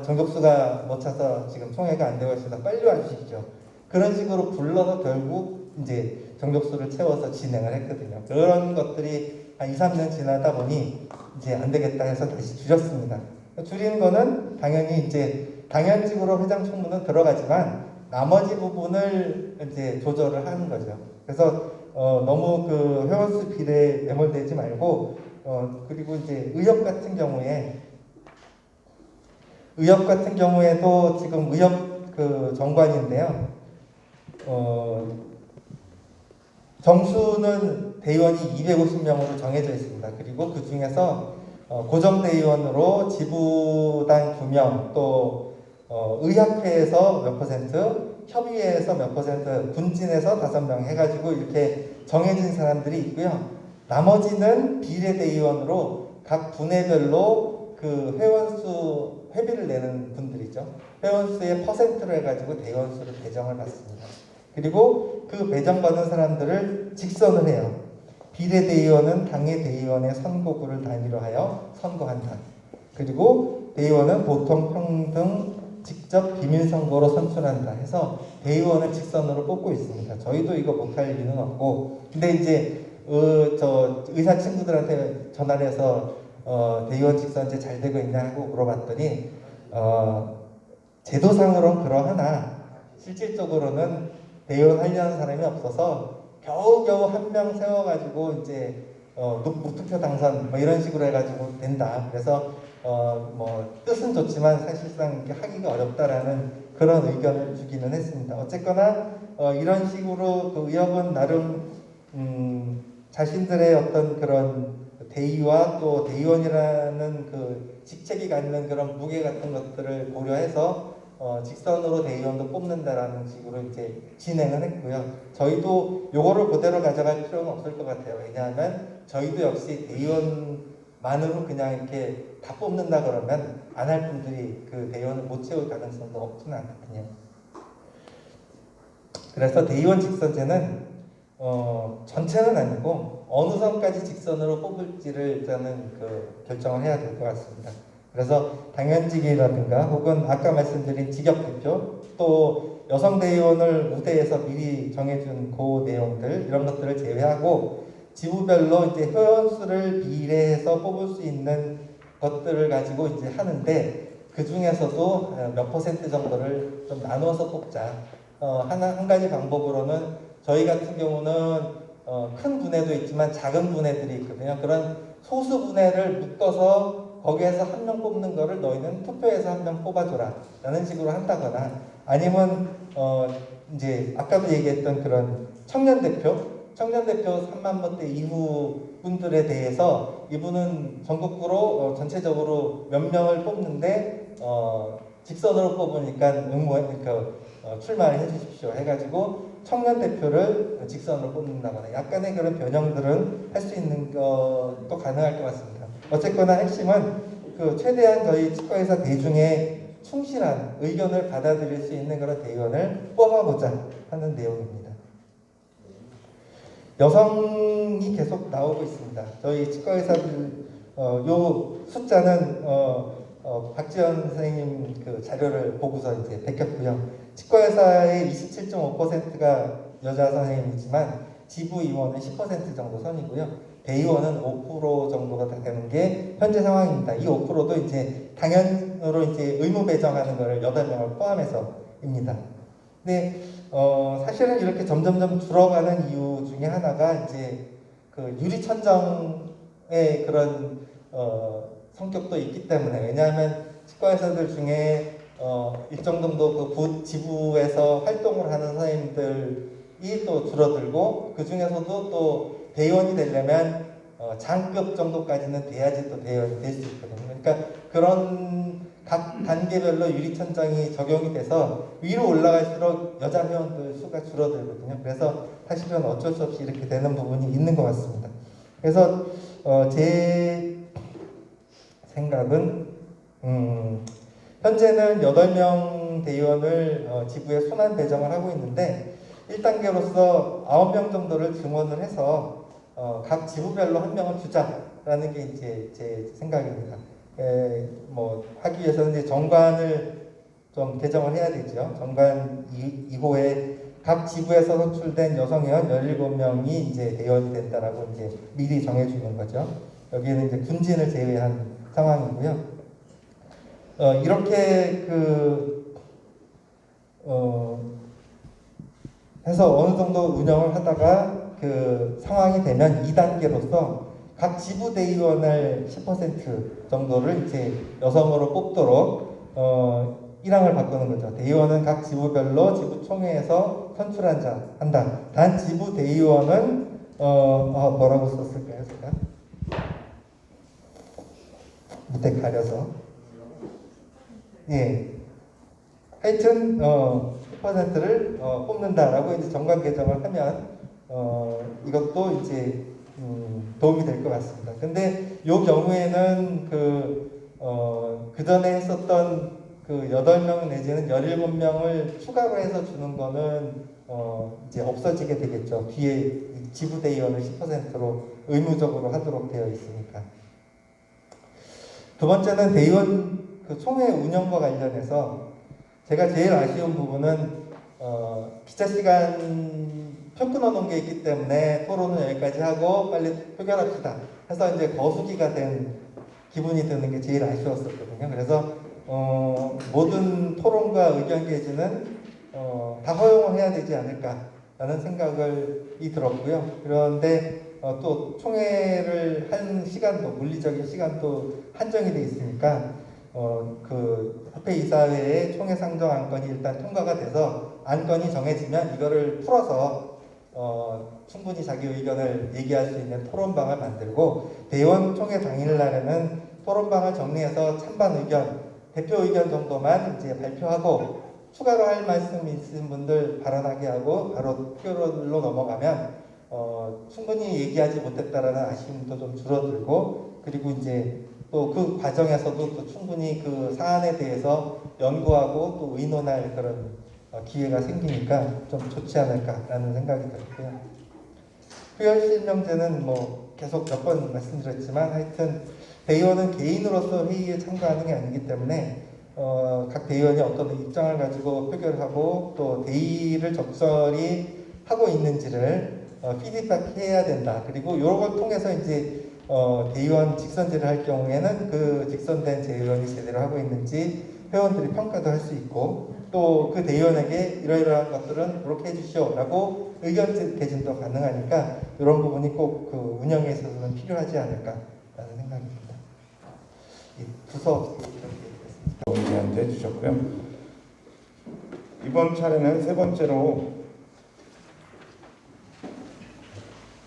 I: 정족수가 못 차서 지금 총회가 안 되고 있습니다. 빨리 와주십시오. 그런 식으로 불러서 결국 이제 정족수를 채워서 진행을 했거든요. 그런 것들이 한 2, 3년 지나다 보니 이제 안 되겠다 해서 다시 줄였습니다. 줄이는 거는 당연히 이제 당연직으로 회장 총무는 들어가지만 나머지 부분을 이제 조절을 하는 거죠. 그래서 너무 회원수 비례에 매몰되지 말고 그리고 이제 의협 같은 경우에도 지금 의협 정관인데요. 정수는 대의원이 250명으로 정해져 있습니다. 그리고 그 중에서 고정대의원으로 지부당 2명, 또 의학회에서 몇 퍼센트, 협의회에서 몇 퍼센트, 군진에서 5명 해가지고 이렇게 정해진 사람들이 있고요. 나머지는 비례대의원으로 각 분회별로 회원수 회비를 내는 분들이죠. 회원수의 퍼센트로 해가지고 대의원수를 배정을 받습니다. 그리고 그 배정받은 사람들을 직선을 해요. 비례대의원은 당의 대의원의 선거구를 단위로 하여 선거한다. 그리고 대의원은 보통 평등 직접 비밀선거로 선출한다 해서 대의원을 직선으로 뽑고 있습니다. 저희도 이거 못할 리는 없고 근데 이제 저 의사 친구들한테 전화를 해서 대의원 직선제 잘 되고 있냐 하고 물어봤더니 제도상으로는 그러하나 실질적으로는 대의원 하려는 사람이 없어서 겨우겨우 1명 세워가지고 이제 무투표 당선 이런 식으로 해가지고 된다. 그래서 뜻은 좋지만 사실상 하기가 어렵다라는 그런 의견을 주기는 했습니다. 어쨌거나 이런 식으로 의협은 나름 자신들의 어떤 그런 대의와 또 대의원이라는 직책이 갖는 그런 무게 같은 것들을 고려해서 직선으로 대의원도 뽑는다라는 식으로 이제 진행을 했고요. 저희도 요거를 그대로 가져갈 필요는 없을 것 같아요. 왜냐하면 저희도 역시 대의원만으로 그냥 이렇게 다 뽑는다 그러면 안 할 분들이 대의원을 못 채울 가능성도 없지는 않거든요. 그래서 대의원 직선제는 전체는 아니고 어느 선까지 직선으로 뽑을지를 일단은 결정을 해야 될 것 같습니다. 그래서 당연직이라든가 혹은 아까 말씀드린 직역대표 또 여성 대의원을 우대에서 미리 정해준 그 내용들 이런 것들을 제외하고 지부별로 이제 회원수를 비례해서 뽑을 수 있는 것들을 가지고 이제 하는데 그 중에서도 몇 퍼센트 정도를 좀 나눠서 뽑자. 한 가지 방법으로는 저희 같은 경우는 큰 분해도 있지만 작은 분해들이 있거든요. 그런 소수 분해를 묶어서 거기에서 한 명 뽑는 거를 너희는 투표해서 한 명 뽑아줘라 라는 식으로 한다거나 아니면 이제 아까도 얘기했던 그런 청년 대표 3만 번대 이후 분들에 대해서 이분은 전국구로 전체적으로 몇 명을 뽑는데 직선으로 뽑으니까 출마를 해주십시오 해가지고 청년 대표를 직선으로 뽑는다거나 약간의 그런 변형들은 할 수 있는 것도 가능할 것 같습니다. 어쨌거나 핵심은 최대한 저희 치과의사 대중의 충실한 의견을 받아들일 수 있는 그런 대의원을 뽑아보자 하는 내용입니다. 여성이 계속 나오고 있습니다. 저희 치과의사들 요 숫자는 박지원 선생님 그 자료를 보고서 이제 베꼈고요. 치과의사의 27.5%가 여자 선생님이지만 지부 임원은 10% 정도 선이고요. 대의원은 5% 정도가 되는 게 현재 상황입니다. 이 5%도 이제 당연으로 이제 의무 배정하는 거를 8명을 포함해서입니다. 근데 사실은 이렇게 점점점 줄어가는 이유 중에 하나가 이제 그 유리천정의 그런 성격도 있기 때문에 왜냐하면 치과의사들 중에 일정 정도 그 지부에서 활동을 하는 선생님들이 또 줄어들고 그 중에서도 또 대의원이 되려면 장급 정도까지는 돼야지 또 대의원이 될 수 있거든요. 그러니까 그런 각 단계별로 유리천장이 적용이 돼서 위로 올라갈수록 여자 회원들 수가 줄어들거든요. 그래서 사실은 어쩔 수 없이 이렇게 되는 부분이 있는 것 같습니다. 그래서 제 생각은 현재는 8명 대의원을 지부에 순환 배정을 하고 있는데 1단계로서 9명 정도를 증원을 해서 각 지부별로 한 명을 주자라는 게 이제 제 생각입니다. 하기 위해서는 이제 정관을 좀 개정을 해야 되죠. 정관 2호에 각 지부에서 선출된 여성회원 17명이 이제 대의원이 된다라고 이제 미리 정해주는 거죠. 여기에는 이제 군진을 제외한 상황이고요. 이렇게 해서 어느 정도 운영을 하다가 그 상황이 되면 2단계로서 각 지부 대의원을 10% 정도를 이제 여성으로 뽑도록 1항을 바꾸는 거죠. 대의원은 각 지부별로 지부총회에서 선출한 자 한다. 단 지부 대의원은 뭐라고 썼을까요, 제가? 밑에 가려서 하여튼 10%를 뽑는다라고 이제 정관 개정을 하면 이것도 이제 도움이 될 것 같습니다. 근데 이 경우에는 그 전에 했었던 그 8명 내지는 17명을 추가로 해서 주는 거는 이제 없어지게 되겠죠. 뒤에 지부대의원을 10%로 의무적으로 하도록 되어 있으니까. 두 번째는 대의원 그 총회 운영과 관련해서 제가 제일 아쉬운 부분은 기자 시간 표 끊어놓은 게 있기 때문에 토론은 여기까지 하고 빨리 표결합시다 해서 이제 거수기가 된 기분이 드는 게 제일 아쉬웠었거든요. 그래서 모든 토론과 의견 개진은 다 허용을 해야 되지 않을까라는 생각이 들었고요. 그런데 또 총회를 한 시간도 물리적인 시간도 한정이 돼 있으니까 그 협회이사회의 총회 상정 안건이 일단 통과가 돼서 안건이 정해지면 이거를 풀어서 충분히 자기 의견을 얘기할 수 있는 토론방을 만들고 대의원 총회 당일날에는 토론방을 정리해서 찬반 의견, 대표 의견 정도만 이제 발표하고 추가로 할 말씀이 있으신 분들 발언하게 하고 바로 표결로 넘어가면 충분히 얘기하지 못했다라는 아쉬움도 좀 줄어들고 그리고 이제 또 그 과정에서도 또 충분히 그 사안에 대해서 연구하고 또 의논할 그런 기회가 생기니까 좀 좋지 않을까라는 생각이 들고요. 표결 실명제는 뭐 계속 몇 번 말씀드렸지만 하여튼 대의원은 개인으로서 회의에 참가하는 게 아니기 때문에 각 대의원이 어떤 입장을 가지고 표결하고 또 대의를 적절히 하고 있는지를 피드백해야 된다. 그리고 이런 걸 통해서 이제 대의원 직선제를 할 경우에는 그 직선된 대의원이 제대로 하고 있는지 회원들이 평가도 할 수 있고 또 그 대의원에게 이러이러한 것들은 그렇게 해주시오라고 의견 개진도 가능하니까 이런 부분이 꼭 그 운영에 있어서는 필요하지 않을까라는 생각이 듭니다. 이 부서 이렇게
G: 의견도 해주셨고요. 이번 차례는 세 번째로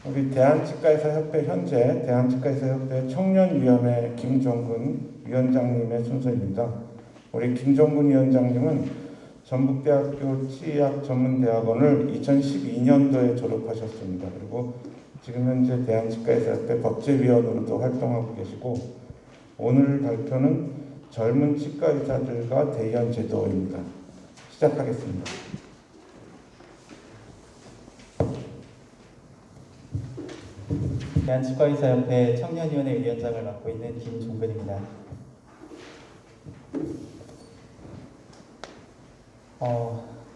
G: 우리 대한치과의사협회 현재 대한치과의사협회 청년위원회 김종근 위원장님의 순서입니다. 우리 김종근 위원장님은 전북대학교 치의학전문대학원을 2012년도에 졸업하셨습니다. 그리고 지금 현재 대한치과의사협회 법제위원으로도 활동하고 계시고 오늘 발표는 젊은 치과의사들과 대의원 제도입니다. 시작하겠습니다.
J: 대한치과의사협회 청년위원회 위원장을 맡고 있는 김종근입니다.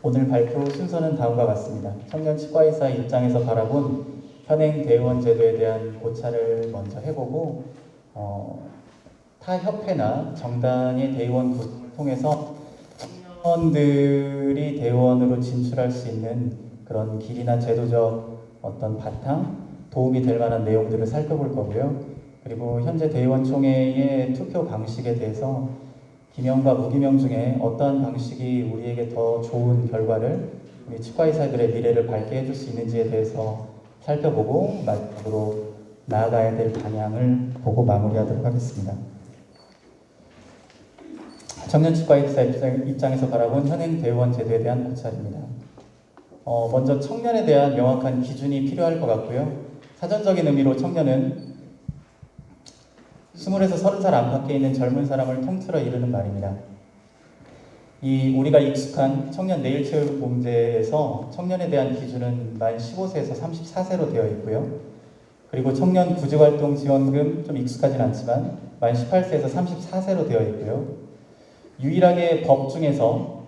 J: 오늘 발표 순서는 다음과 같습니다. 청년 치과의사 입장에서 바라본 현행 대의원 제도에 대한 고찰을 먼저 해보고 타 협회나 정당의 대의원 구성을 통해서 청년들이 대의원으로 진출할 수 있는 그런 길이나 제도적 어떤 바탕, 도움이 될 만한 내용들을 살펴볼 거고요. 그리고 현재 대의원 총회의 투표 방식에 대해서 기명과 무기명 중에 어떠한 방식이 우리에게 더 좋은 결과를 우리 치과의사들의 미래를 밝게 해줄 수 있는지에 대해서 살펴보고 마지막으로 나아가야 될 방향을 보고 마무리하도록 하겠습니다. 청년 치과의사 입장에서 바라본 현행 대의원 제도에 대한 고찰입니다. 먼저 청년에 대한 명확한 기준이 필요할 것 같고요. 사전적인 의미로 청년은 20에서 30살 안팎에 있는 젊은 사람을 통틀어 이르는 말입니다. 우리가 익숙한 청년 내일체육공제에서 청년에 대한 기준은 만 15세에서 34세로 되어 있고요. 그리고 청년 구직활동 지원금 좀 익숙하진 않지만 만 18세에서 34세로 되어 있고요. 유일하게 법 중에서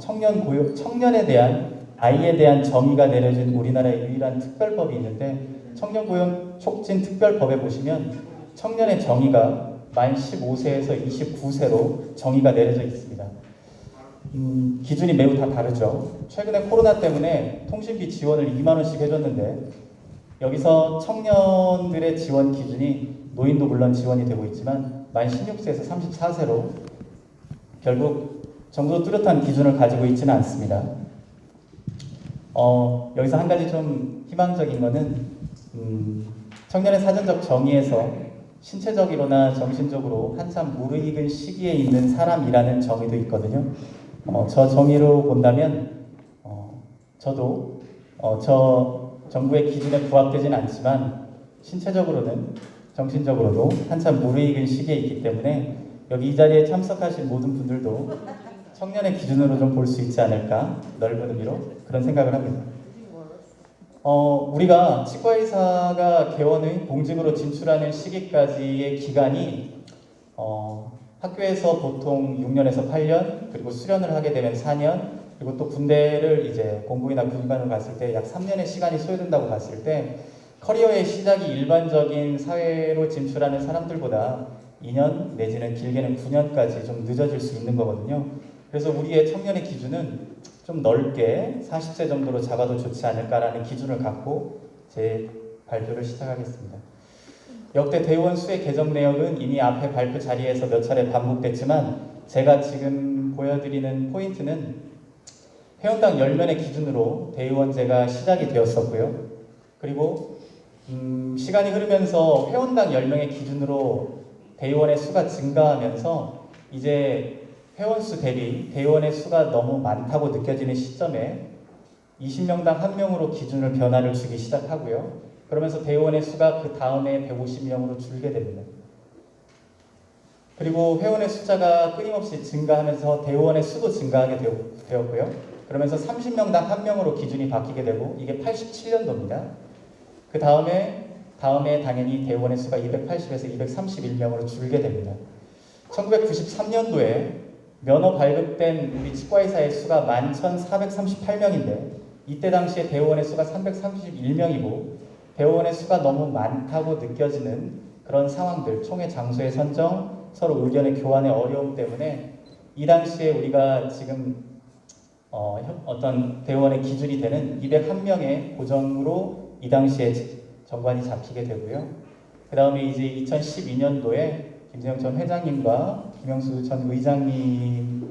J: 청년에 대한 나이에 대한 정의가 내려진 우리나라의 유일한 특별법이 있는데 청년고용 촉진 특별법에 보시면 청년의 정의가 만 15세에서 29세로 정의가 내려져 있습니다. 기준이 매우 다 다르죠. 최근에 코로나 때문에 통신비 지원을 2만 원씩 해줬는데 여기서 청년들의 지원 기준이 노인도 물론 지원이 되고 있지만 만 16세에서 34세로 결국 정도 뚜렷한 기준을 가지고 있지는 않습니다. 여기서 한 가지 좀 희망적인 거는 청년의 사전적 정의에서 신체적으로나 정신적으로 한참 무르익은 시기에 있는 사람이라는 정의도 있거든요. 저 정의로 본다면 저도 저 정부의 기준에 부합되진 않지만 신체적으로는 정신적으로도 한참 무르익은 시기에 있기 때문에 여기 이 자리에 참석하신 모든 분들도 청년의 기준으로 좀 볼 수 있지 않을까, 넓은 의미로 그런 생각을 합니다. 우리가 치과의사가 개원의 공직으로 진출하는 시기까지의 기간이 학교에서 보통 6년에서 8년, 그리고 수련을 하게 되면 4년, 그리고 또 군대를 이제 공부이나 군관을 갔을 때 약 3년의 시간이 소요된다고 봤을 때 커리어의 시작이 일반적인 사회로 진출하는 사람들보다 2년 내지는 길게는 9년까지 좀 늦어질 수 있는 거거든요. 그래서 우리의 청년의 기준은 좀 넓게 40세 정도로 잡아도 좋지 않을까라는 기준을 갖고 제 발표를 시작하겠습니다. 역대 대의원 수의 개정 내역은 이미 앞에 발표 자리에서 몇 차례 반복됐지만 제가 지금 보여드리는 포인트는 회원당 10명의 기준으로 대의원제가 시작이 되었었고요. 그리고 시간이 흐르면서 회원당 10명의 기준으로 대의원의 수가 증가하면서 이제 회원수 대비 대의원의 수가 너무 많다고 느껴지는 시점에 20명당 1명으로 기준을 변화를 주기 시작하고요. 그러면서 대의원의 수가 그 다음에 150명으로 줄게 됩니다. 그리고 회원의 숫자가 끊임없이 증가하면서 대의원의 수도 증가하게 되었고요. 그러면서 30명당 1명으로 기준이 바뀌게 되고 이게 87년도입니다. 그 다음에 당연히 대의원의 수가 280에서 231명으로 줄게 됩니다. 1993년도에 면허 발급된 우리 치과의사의 수가 11,438명인데 이때 당시에 대의원의 수가 331명이고 대의원의 수가 너무 많다고 느껴지는 그런 상황들, 총회 장소의 선정, 서로 의견의 교환의 어려움 때문에 이 당시에 우리가 지금 어떤 대의원의 기준이 되는 201명의 고정으로 이 당시에 정관이 잡히게 되고요. 그 다음에 이제 2012년도에 김재영 전 회장님과 김영수 전 의장님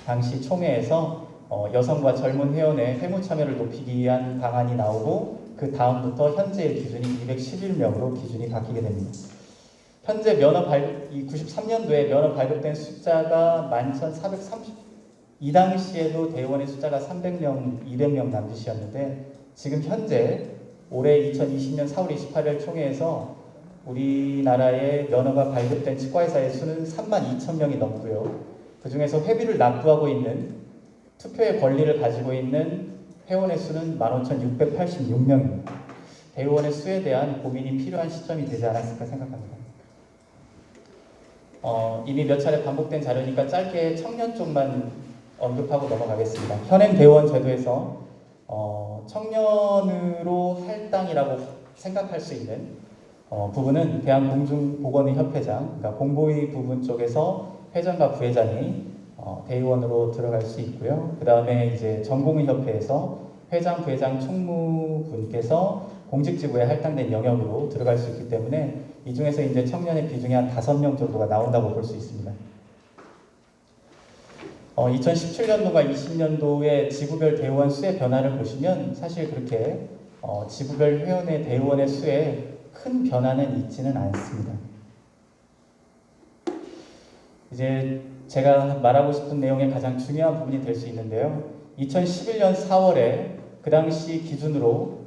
J: 당시 총회에서 여성과 젊은 회원의 회무 참여를 높이기 위한 방안이 나오고 그 다음부터 현재의 기준이 211명으로 기준이 바뀌게 됩니다. 현재 이 93년도에 면허 발급된 숫자가 11,430. 이 당시에도 대의원의 숫자가 300명, 200명 남짓이었는데 지금 현재 올해 2020년 4월 28일 총회에서 우리나라의 면허가 발급된 치과의사의 수는 32,000명이 넘고요. 그 중에서 회비를 납부하고 있는 투표의 권리를 가지고 있는 회원의 수는 15,686명입니다. 대의원의 수에 대한 고민이 필요한 시점이 되지 않았을까 생각합니다. 이미 몇 차례 반복된 자료니까 짧게 청년 쪽만 언급하고 넘어가겠습니다. 현행 대의원 제도에서 청년으로 할당이라고 생각할 수 있는 부분은 대한공중보건의협회장, 그러니까 공보위 부분 쪽에서 회장과 부회장이 대의원으로 들어갈 수 있고요. 그 다음에 이제 전공의협회에서 회장, 부회장, 총무분께서 공직지구에 할당된 영역으로 들어갈 수 있기 때문에 이 중에서 이제 청년의 비중이 한 5명 정도가 나온다고 볼 수 있습니다. 2017년도가 20년도의 지구별 대의원 수의 변화를 보시면 사실 그렇게 지구별 회원의 대의원의 수에 큰 변화는 있지는 않습니다. 이제 제가 말하고 싶은 내용의 가장 중요한 부분이 될 수 있는데요. 2011년 4월에 그 당시 기준으로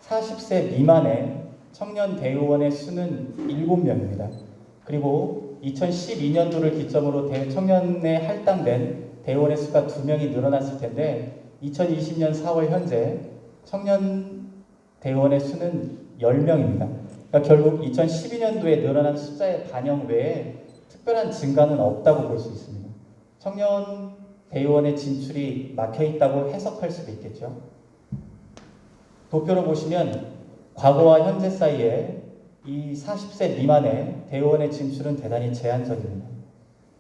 J: 40세 미만의 청년 대의원의 수는 7명입니다. 그리고 2012년도를 기점으로 청년에 할당된 대의원의 수가 2명이 늘어났을 텐데 2020년 4월 현재 청년 대의원의 수는 10명입니다. 그러니까 결국 2012년도에 늘어난 숫자의 반영 외에 특별한 증가는 없다고 볼 수 있습니다. 청년 대의원의 진출이 막혀있다고 해석할 수도 있겠죠. 도표로 보시면 과거와 현재 사이에 이 40세 미만의 대의원의 진출은 대단히 제한적입니다.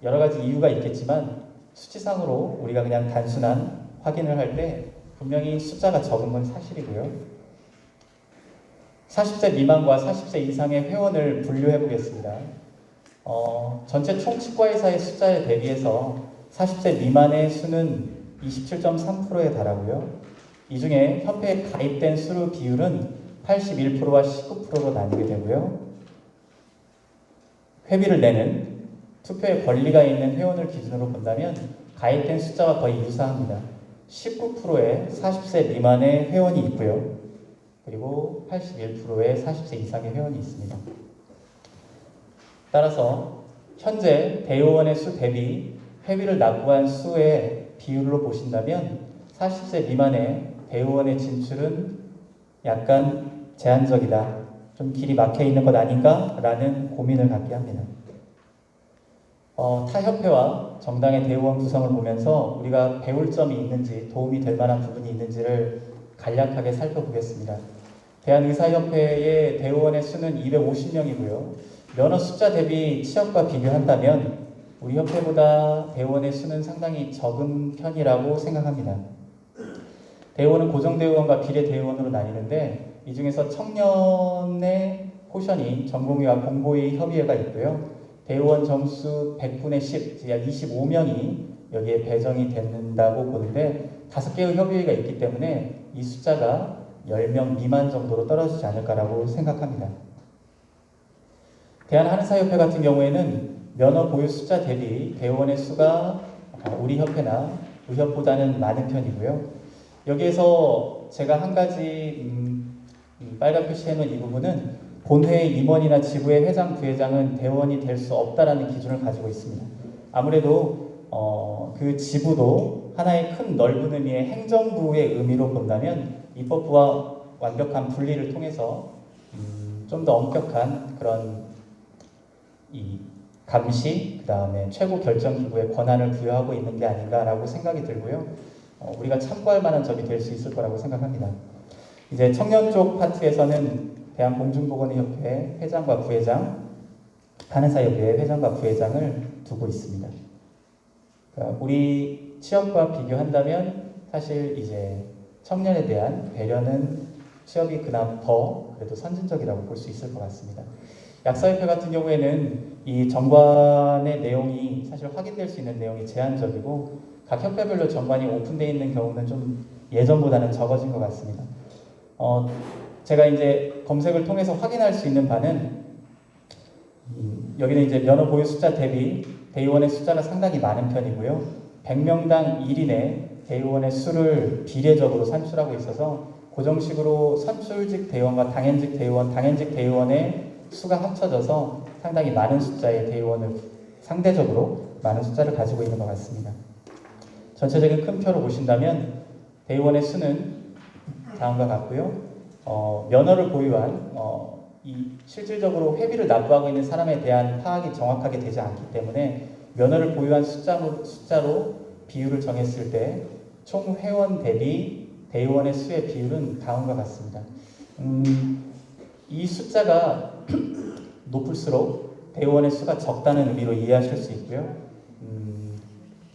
J: 여러 가지 이유가 있겠지만 수치상으로 우리가 그냥 단순한 확인을 할 때 분명히 숫자가 적은 건 사실이고요. 40세 미만과 40세 이상의 회원을 분류해 보겠습니다. 전체 총 치과의사의 숫자에 대비해서 40세 미만의 수는 27.3%에 달하고요. 이 중에 협회에 가입된 수의 비율은 81%와 19%로 나뉘게 되고요. 회비를 내는 투표에 권리가 있는 회원을 기준으로 본다면 가입된 숫자와 거의 유사합니다. 19%의 40세 미만의 회원이 있고요. 그리고 81%의 40세 이상의 회원이 있습니다. 따라서 현재 대의원의 수 대비 회비를 납부한 수의 비율로 보신다면 40세 미만의 대의원의 진출은 약간 제한적이다. 좀 길이 막혀 있는 것 아닌가? 라는 고민을 갖게 합니다. 타 협회와 정당의 대의원 구성을 보면서 우리가 배울 점이 있는지 도움이 될 만한 부분이 있는지를 간략하게 살펴보겠습니다. 대한의사협회의 대의원의 수는 250명이고요. 면허 숫자 대비 취업과 비교한다면 우리 협회보다 대의원의 수는 상당히 적은 편이라고 생각합니다. 대의원은 고정대의원과 비례대의원으로 나뉘는데 이 중에서 청년의 포션이 전공의와 공보위 협의회가 있고요. 대의원 정수 100분의 10, 약 25명이 여기에 배정이 된다고 보는데 5개의 협의회가 있기 때문에 이 숫자가 10명 미만 정도로 떨어지지 않을까라고 생각합니다. 대한한의사협회 같은 경우에는 면허 보유 숫자 대비 대의원의 수가 우리 협회나 의협보다는 많은 편이고요. 여기에서 제가 한 가지 빨간 표시해놓은 이 부분은 본회의 임원이나 지부의 회장, 부회장은 대의원이 될 수 없다라는 기준을 가지고 있습니다. 아무래도 그 지부도 하나의 큰 넓은 의미의 행정부의 의미로 본다면 입법부와 완벽한 분리를 통해서 좀 더 엄격한 그런 이 감시, 그 다음에 최고 결정기구의 권한을 부여하고 있는 게 아닌가라고 생각이 들고요. 우리가 참고할 만한 점이 될 수 있을 거라고 생각합니다. 이제 청년 쪽 파트에서는 대한공중보건의협회 회장과 부회장, 간호사협회 회장과 부회장을 두고 있습니다. 그러니까 우리 취업과 비교한다면 사실 이제 청년에 대한 배려는 취업이 그나마 더 그래도 선진적이라고 볼 수 있을 것 같습니다. 약사협회 같은 경우에는 이 정관의 내용이 사실 확인될 수 있는 내용이 제한적이고 각 협회별로 정관이 오픈되어 있는 경우는 좀 예전보다는 적어진 것 같습니다. 제가 이제 검색을 통해서 확인할 수 있는 바는 여기는 이제 면허 보유 숫자 대비 대의원의 숫자가 상당히 많은 편이고요. 100명당 1인의 대의원의 수를 비례적으로 산출하고 있어서 고정식으로 선출직 대의원과 당연직 대의원, 당연직 대의원의 수가 합쳐져서 상당히 많은 숫자의 대의원을 상대적으로 많은 숫자를 가지고 있는 것 같습니다. 전체적인 큰 표로 보신다면 대의원의 수는 다음과 같고요. 면허를 보유한 이 실질적으로 회비를 납부하고 있는 사람에 대한 파악이 정확하게 되지 않기 때문에 면허를 보유한 숫자로 비율을 정했을 때 총 회원 대비 대의원의 수의 비율은 다음과 같습니다. 이 숫자가 높을수록 대의원의 수가 적다는 의미로 이해하실 수 있고요.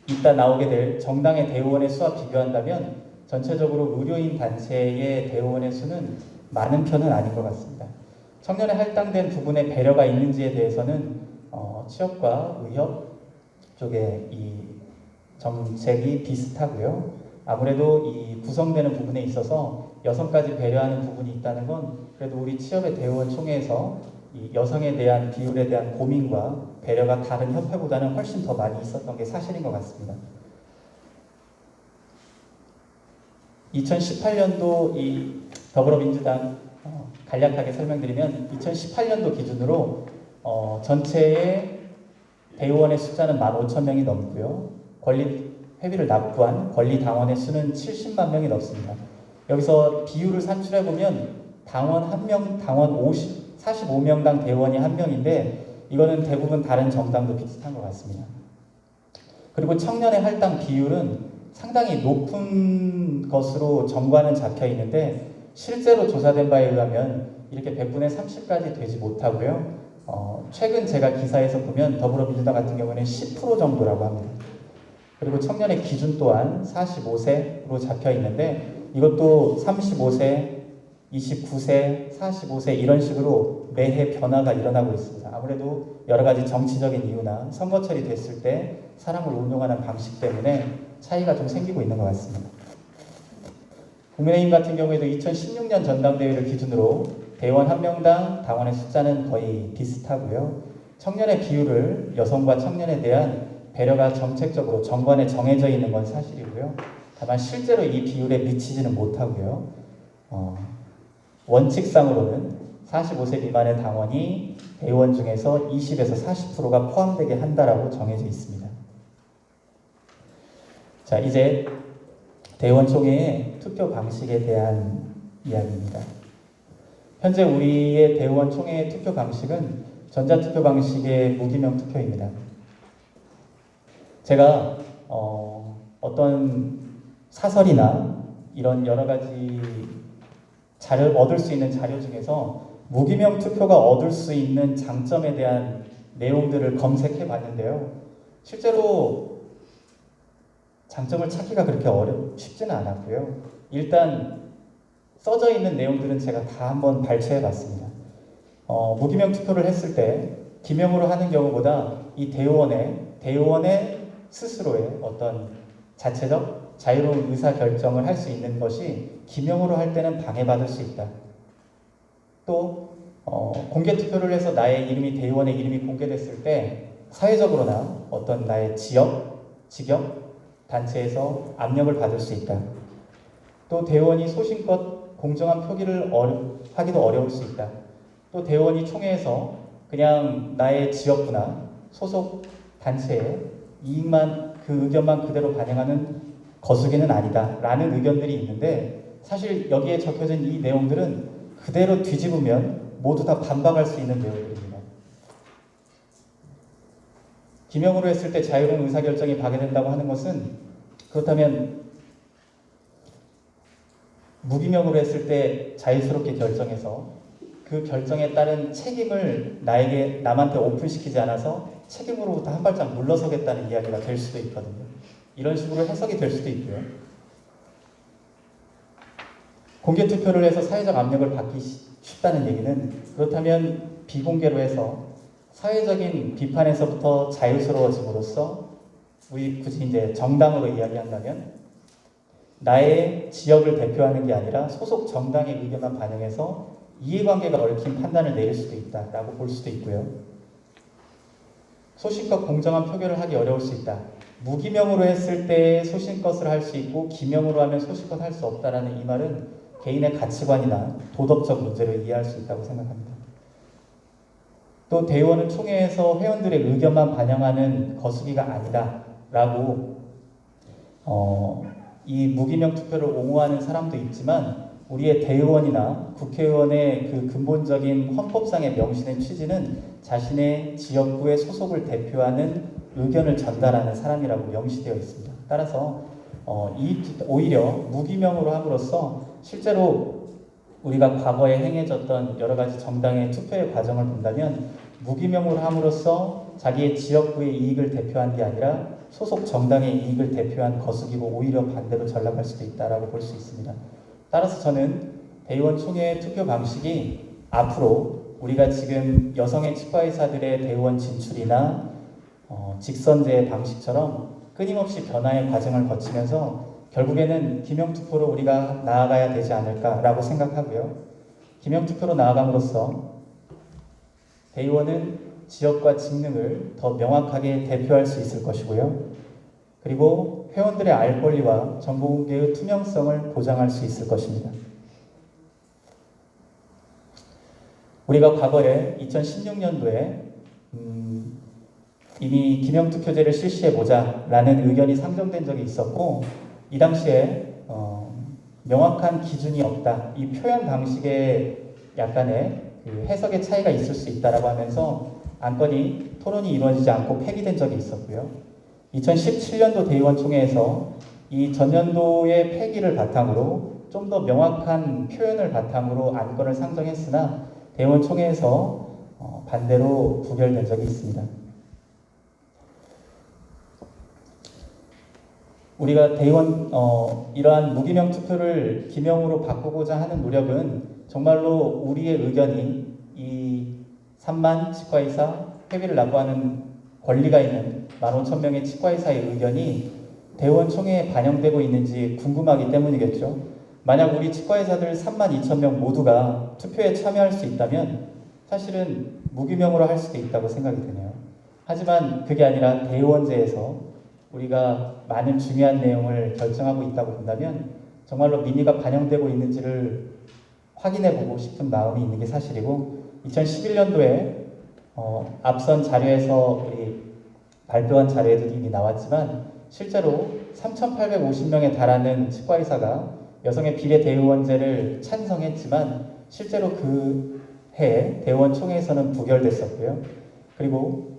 J: 이따 나오게 될 정당의 대의원의 수와 비교한다면 전체적으로 의료인 단체의 대의원의 수는 많은 편은 아닌 것 같습니다. 청년에 할당된 부분에 배려가 있는지에 대해서는 취업과 의협 쪽에 이 정책이 비슷하고요. 아무래도 이 구성되는 부분에 있어서 여성까지 배려하는 부분이 있다는 건 그래도 우리 취업의 대의원 총회에서 이 여성에 대한 비율에 대한 고민과 배려가 다른 협회보다는 훨씬 더 많이 있었던 게 사실인 것 같습니다. 2018년도 이 더불어민주당 간략하게 설명드리면 2018년도 기준으로 전체의 대의원의 숫자는 15,000명이 넘고요. 회비를 납부한 권리당원의 수는 70만 명이 넘습니다. 여기서 비율을 산출해보면 당원 1명, 당원 45명당 대의원이 1명인데 이거는 대부분 다른 정당도 비슷한 것 같습니다. 그리고 청년의 할당 비율은 상당히 높은 것으로 정관은 잡혀 있는데 실제로 조사된 바에 의하면 이렇게 100분의 30까지 되지 못하고요. 최근 제가 기사에서 보면 더불어민주당 같은 경우는 10% 정도라고 합니다. 그리고 청년의 기준 또한 45세로 잡혀 있는데 이것도 35세, 29세, 45세 이런 식으로 매해 변화가 일어나고 있습니다. 아무래도 여러 가지 정치적인 이유나 선거철이 됐을 때 사람을 운용하는 방식 때문에 차이가 좀 생기고 있는 것 같습니다. 국민의힘 같은 경우에도 2016년 전당대회를 기준으로 대의원 1명당 당원의 숫자는 거의 비슷하고요. 청년의 비율을 여성과 청년에 대한 배려가 정책적으로 정관에 정해져 있는 건 사실이고요. 다만 실제로 이 비율에 미치지는 못하고요. 원칙상으로는 45세 미만의 당원이 대의원 중에서 20에서 40%가 포함되게 한다라고 정해져 있습니다. 자, 이제 대의원 총회의 투표 방식에 대한 이야기입니다. 현재 우리의 대의원 총회의 투표 방식은 전자투표 방식의 무기명 투표입니다. 제가 어떤 사설이나 이런 여러 가지 자료를 얻을 수 있는 자료 중에서 무기명 투표가 얻을 수 있는 장점에 대한 내용들을 검색해 봤는데요. 실제로 장점을 찾기가 그렇게 쉽지는 않았고요. 일단 써져 있는 내용들은 제가 다 한번 발췌해 봤습니다. 무기명 투표를 했을 때 기명으로 하는 경우보다 이 대의원의 스스로의 어떤 자체적 자유로운 의사결정을 할 수 있는 것이 기명으로 할 때는 방해받을 수 있다. 또 공개투표를 해서 나의 이름이 대의원의 이름이 공개됐을 때 사회적으로나 어떤 나의 지역, 직역, 단체에서 압력을 받을 수 있다. 또 대의원이 소신껏 공정한 표기를 하기도 어려울 수 있다. 또 대의원이 총회에서 그냥 나의 지역구나 소속 단체의 이익만 그 의견만 그대로 반영하는 거수기는 아니다 라는 의견들이 있는데 사실 여기에 적혀진 이 내용들은 그대로 뒤집으면 모두 다 반박할 수 있는 내용들입니다. 기명으로 했을 때 자유로운 의사결정이 파괴된다고 하는 것은 그렇다면 무기명으로 했을 때 자유스럽게 결정해서 그 결정에 따른 책임을 남한테 오픈시키지 않아서 책임으로부터 한 발짝 물러서겠다는 이야기가 될 수도 있거든요. 이런 식으로 해석이 될 수도 있고요. 공개투표를 해서 사회적 압력을 받기 쉽다는 얘기는, 그렇다면 비공개로 해서 사회적인 비판에서부터 자유스러워짐으로써, 우리 굳이 이제 정당으로 이야기한다면 나의 지역을 대표하는 게 아니라 소속 정당의 의견만 반영해서 이해관계가 얽힌 판단을 내릴 수도 있다라고 볼 수도 있고요. 소신껏 공정한 표결을 하기 어려울 수 있다. 무기명으로 했을 때 소신껏을 할 수 있고 기명으로 하면 소신껏 할 수 없다라는 이 말은 개인의 가치관이나 도덕적 문제를 이해할 수 있다고 생각합니다. 또 대의원은 총회에서 회원들의 의견만 반영하는 거수기가 아니다라고 이 무기명 투표를 옹호하는 사람도 있지만, 우리의 대의원이나 국회의원의 그 근본적인 헌법상의 명시된 취지는 자신의 지역구의 소속을 대표하는 의견을 전달하는 사람이라고 명시되어 있습니다. 따라서 오히려 무기명으로 함으로써 실제로 우리가 과거에 행해졌던 여러 가지 정당의 투표의 과정을 본다면, 무기명으로 함으로써 자기의 지역구의 이익을 대표한 게 아니라 소속 정당의 이익을 대표한 거수기고 오히려 반대로 전락할 수도 있다라고 볼 수 있습니다. 따라서 저는 대의원 총회 투표 방식이 앞으로 우리가 지금 여성의 치과의사들의 대의원 진출이나 직선제 방식처럼 끊임없이 변화의 과정을 거치면서 결국에는 기명투표로 우리가 나아가야 되지 않을까라고 생각하고요. 기명투표로 나아감으로써 대의원은 지역과 직능을 더 명확하게 대표할 수 있을 것이고요. 그리고 회원들의 알 권리와 정보공개의 투명성을 보장할 수 있을 것입니다. 우리가 과거에 2016년도에 이미 기명투표제를 실시해보자라는 의견이 상정된 적이 있었고, 이 당시에 명확한 기준이 없다, 이 표현 방식에 약간의 그 해석의 차이가 있을 수 있다라고 하면서 안건이 토론이 이루어지지 않고 폐기된 적이 있었고요. 2017년도 대의원 총회에서 이 전년도의 폐기를 바탕으로 좀 더 명확한 표현을 바탕으로 안건을 상정했으나 대의원 총회에서 반대로 부결된 적이 있습니다. 우리가 대의원 이러한 무기명 투표를 기명으로 바꾸고자 하는 노력은 정말로 우리의 의견이 이 3만 치과의사, 회비를 납부하는 권리가 있는 15,000명의 치과의사의 의견이 대의원 총회에 반영되고 있는지 궁금하기 때문이겠죠. 만약 우리 치과의사들 32,000명 모두가 투표에 참여할 수 있다면 사실은 무기명으로 할 수도 있다고 생각이 드네요. 하지만 그게 아니라 대의원제에서 우리가 많은 중요한 내용을 결정하고 있다고 본다면 정말로 민의가 반영되고 있는지를 확인해보고 싶은 마음이 있는 게 사실이고, 2011년도에 앞선 자료에서 우리 발표한 자료에도 이미 나왔지만 실제로 3,850명에 달하는 치과의사가 여성의 비례대의원제를 찬성했지만 실제로 그 해에 대의원 총회에서는 부결됐었고요. 그리고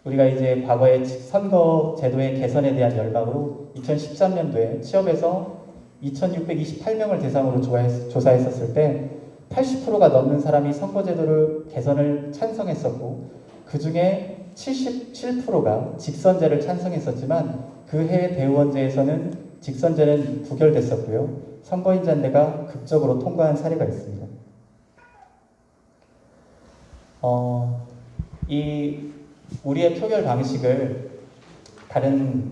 J: 우리가 이제 과거의 선거 제도의 개선에 대한 열망으로 2013년도에 취업에서 2,628명을 대상으로 조사했었을 때 80%가 넘는 사람이 선거제도를 개선을 찬성했었고, 그 중에 77%가 직선제를 찬성했었지만 그 해의 대의원제에서는 직선제는 부결됐었고요. 선거인잔대가 극적으로 통과한 사례가 있습니다. 우리의 표결 방식을 다른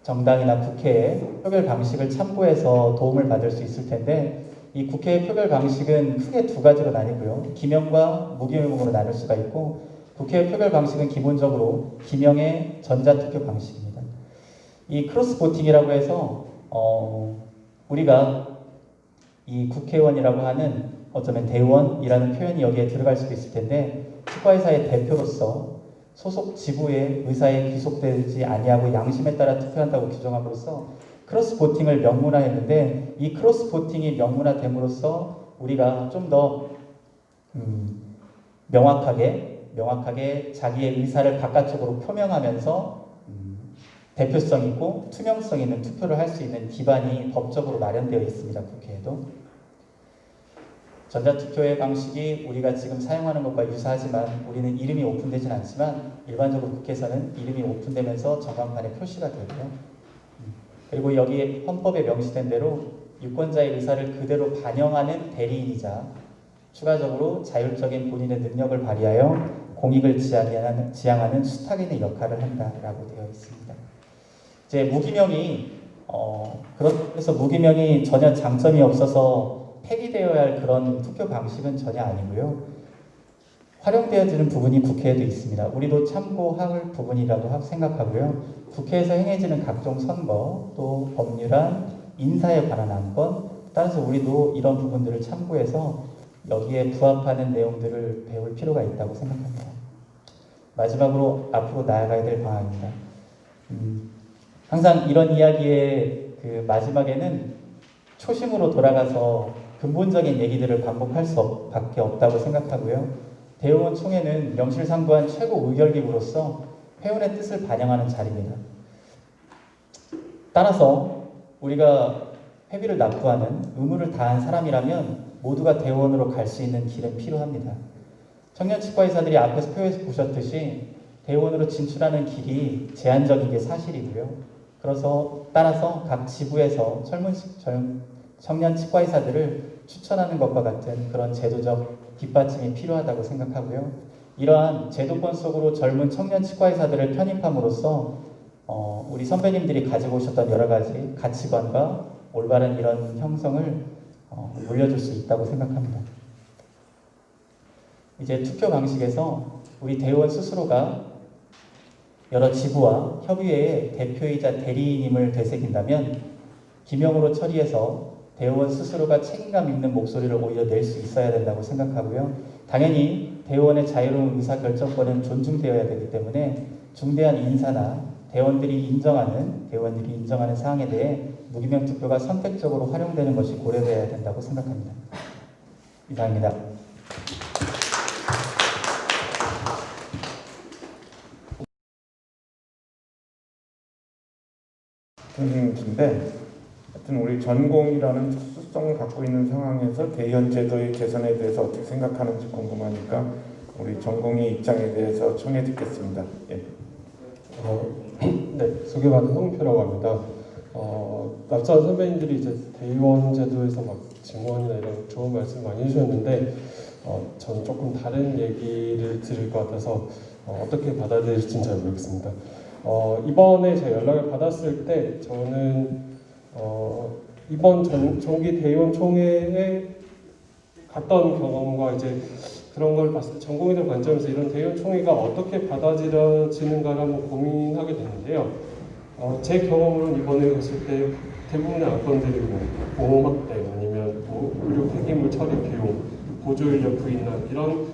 J: 정당이나 국회의 표결 방식을 참고해서 도움을 받을 수 있을 텐데, 이 국회의 표결 방식은 크게 두 가지로 나뉘고요. 기명과 무기명으로 나눌 수가 있고, 국회의 표결 방식은 기본적으로 기명의 전자투표 방식입니다. 이 크로스 보팅이라고 해서 우리가 이 국회의원이라고 하는, 어쩌면 대의원이라는 표현이 여기에 들어갈 수도 있을 텐데, 치과의사의 대표로서 소속 지부의 의사에 귀속되지 아니하고 양심에 따라 투표한다고 규정함으로써 크로스 보팅을 명문화했는데, 이 크로스 보팅이 명문화됨으로써 우리가 좀 더 명확하게 자기의 의사를 바깥쪽으로 표명하면서 대표성 있고 투명성 있는 투표를 할 수 있는 기반이 법적으로 마련되어 있습니다. 국회에도. 전자투표의 방식이 우리가 지금 사용하는 것과 유사하지만 우리는 이름이 오픈되진 않지만 일반적으로 국회에서는 이름이 오픈되면서 전광판에 표시가 되고요. 그리고 여기에 헌법에 명시된 대로 유권자의 의사를 그대로 반영하는 대리인이자 추가적으로 자율적인 본인의 능력을 발휘하여 공익을 지향하는 수탁인의 역할을 한다라고 되어 있습니다. 이제 무기명이 그래서 무기명이 전혀 장점이 없어서 폐기되어야 할 그런 투표 방식은 전혀 아니고요. 활용되어지는 부분이 국회에도 있습니다. 우리도 참고할 부분이라고 생각하고요. 국회에서 행해지는 각종 선거, 또 법률안, 인사에 관한 안건, 따라서 우리도 이런 부분들을 참고해서 여기에 부합하는 내용들을 배울 필요가 있다고 생각합니다. 마지막으로 앞으로 나아가야 될 방향입니다. 항상 이런 이야기의 그 마지막에는 초심으로 돌아가서 근본적인 얘기들을 반복할 수밖에 없다고 생각하고요. 대의원 총회는 명실상부한 최고 의결기구로서 회원의 뜻을 반영하는 자리입니다. 따라서 우리가 회비를 납부하는 의무를 다한 사람이라면 모두가 대의원으로 갈 수 있는 길은 필요합니다. 청년 치과의사들이 앞에서 표에서 보셨듯이 대의원으로 진출하는 길이 제한적인 게 사실이고요. 따라서 각 지부에서 청년 치과의사들을 추천하는 것과 같은 그런 제도적 뒷받침이 필요하다고 생각하고요. 이러한 제도권 속으로 젊은 청년 치과의사들을 편입함으로써 우리 선배님들이 가지고 오셨던 여러 가지 가치관과 올바른 이런 형성을 물려줄 수 있다고 생각합니다. 이제 투표 방식에서 우리 대의원 스스로가 여러 지부와 협의회의 대표이자 대리인임을 되새긴다면 기명으로 처리해서 대의원 스스로가 책임감 있는 목소리를 오히려 낼 수 있어야 된다고 생각하고요. 당연히 대의원의 자유로운 의사결정권은 존중되어야 되기 때문에 중대한 인사나 대의원들이 인정하는 사항에 대해 무기명 투표가 선택적으로 활용되는 것이 고려되어야 된다고 생각합니다. 이상입니다.
G: 선생님인데 하여튼 우리 전공이라는 특수성을 갖고 있는 상황에서 대의원 제도의 개선에 대해서 어떻게 생각하는지 궁금하니까 우리 전공의 입장에 대해서 청해 듣겠습니다. 예.
K: 네, 소개받은 홍표라고 합니다. 앞서 선배님들이 이제 대의원 제도에서 막 증언이나 이런 좋은 말씀 많이 해주셨는데 저는 조금 다른 얘기를 들을 것 같아서 어떻게 받아들일지는 잘 모르겠습니다. 이번에 제가 연락을 받았을 때 저는 이번 정기 대의원 총회에 갔던 경험과 이제 그런 걸 봤을 때 전공의들 관점에서 이런 대의원 총회가 어떻게 받아들여지는가를 한번 고민하게 됐는데요. 제 경험으로는 이번에 갔을 때 대부분의 안건들이 보험 확대 아니면 의료 폐기물 처리 비용, 보조 인력 부인난 이런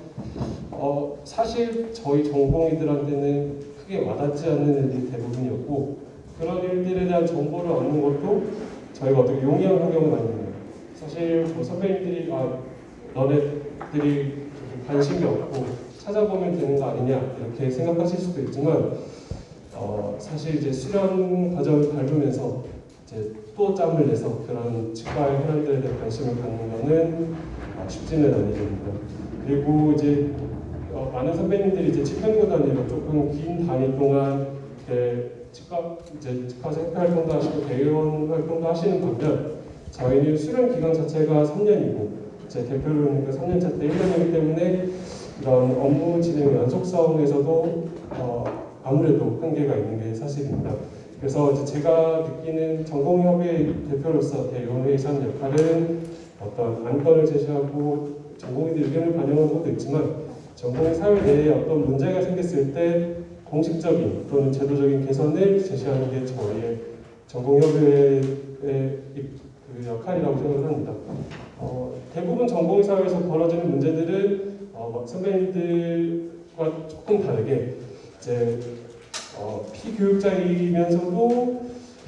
K: 사실 저희 전공의들한테는 크게 와닿지 않는 일들이 대부분이었고 그런 일들에 대한 정보를 얻는 것도 저희가 어떻게 용이한 환경은 아닙니다. 사실 선배님들이 너네들이 관심이 없고 찾아보면 되는 거 아니냐 이렇게 생각하실 수도 있지만 사실 이제 수련 과정을 밟으면서 이제 또 짬을 내서 그런 치과의 혈안들에 대한 관심을 갖는 것은 쉽지는 않은 일입니다. 그리고 이제 많은 선배님들이 이제 집행부 단위로 조금 긴 단위 동안 치과 생태 활동도 하시고 대의원 활동도 하시는 반면 저희는 수련 기간 자체가 3년이고 제 대표로니까 3년차 때 1년이기 때문에 이런 업무 진행 연속성에서도 아무래도 한계가 있는 게 사실입니다. 그래서 이제 제가 느끼는 전공협의 대표로서 대의원회에서 하는 역할은 어떤 안건을 제시하고 전공의들 의견을 반영하는 것도 있지만 전공의 사회 내에 어떤 문제가 생겼을 때 공식적인 또는 제도적인 개선을 제시하는 게 저희의 전공협의회의 그 역할이라고 생각을 합니다. 대부분 전공의 사회에서 벌어지는 문제들은 선배님들과 조금 다르게 이제 피교육자이면서도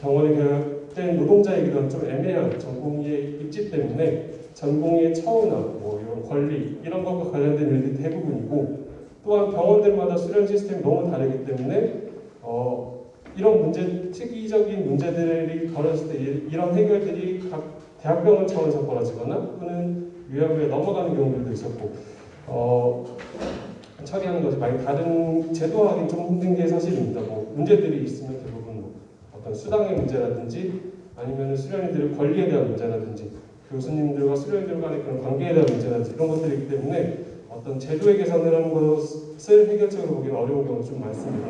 K: 병원에 계약된 노동자이기도 한 좀 애매한 전공의의 입지 때문에 전공의의 처우나 이런 권리 이런 것과 관련된 일들이 대부분이고 또한 병원들마다 수련 시스템이 너무 다르기 때문에 이런 특이적인 문제들이 벌어졌을 때 이런 해결들이 각 대학병원 차원에서 벌어지거나 또는 유야부에 넘어가는 경우들도 있었고 처리하는 것이 많이 다른 제도화하기 좀 힘든 게 사실입니다. 뭐 문제들이 있으면 대부분 뭐 어떤 수당의 문제라든지 아니면 수련인들의 권리에 대한 문제라든지 교수님들과 수련인들 간의 그런 관계에 대한 문제라든지 이런 것들이기 때문에 어떤 제도의 개선을 하는 것을 해결적으로 보기는 어려운 경우가 좀 많습니다.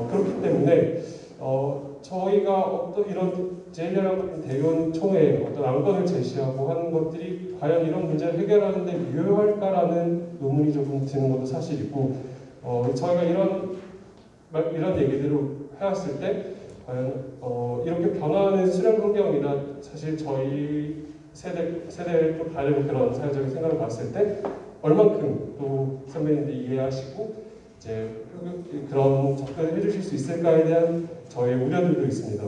K: 그렇기 때문에 저희가 어떤 이런 제1연합 대의원 총회에 어떤 안건을 제시하고 하는 것들이 과연 이런 문제를 해결하는 데 유효할까라는 의문이 조금 드는 것도 사실이고 저희가 이런 얘기들을 해왔을 때 과연 이렇게 변화하는 수련 환경이나 사실 저희 세대의 또 다른 그런 사회적인 생각을 봤을 때 얼만큼 또 선배님들이 이해하시고 이제 그런 접근을 해주실 수 있을까에 대한 저의 우려들도 있습니다.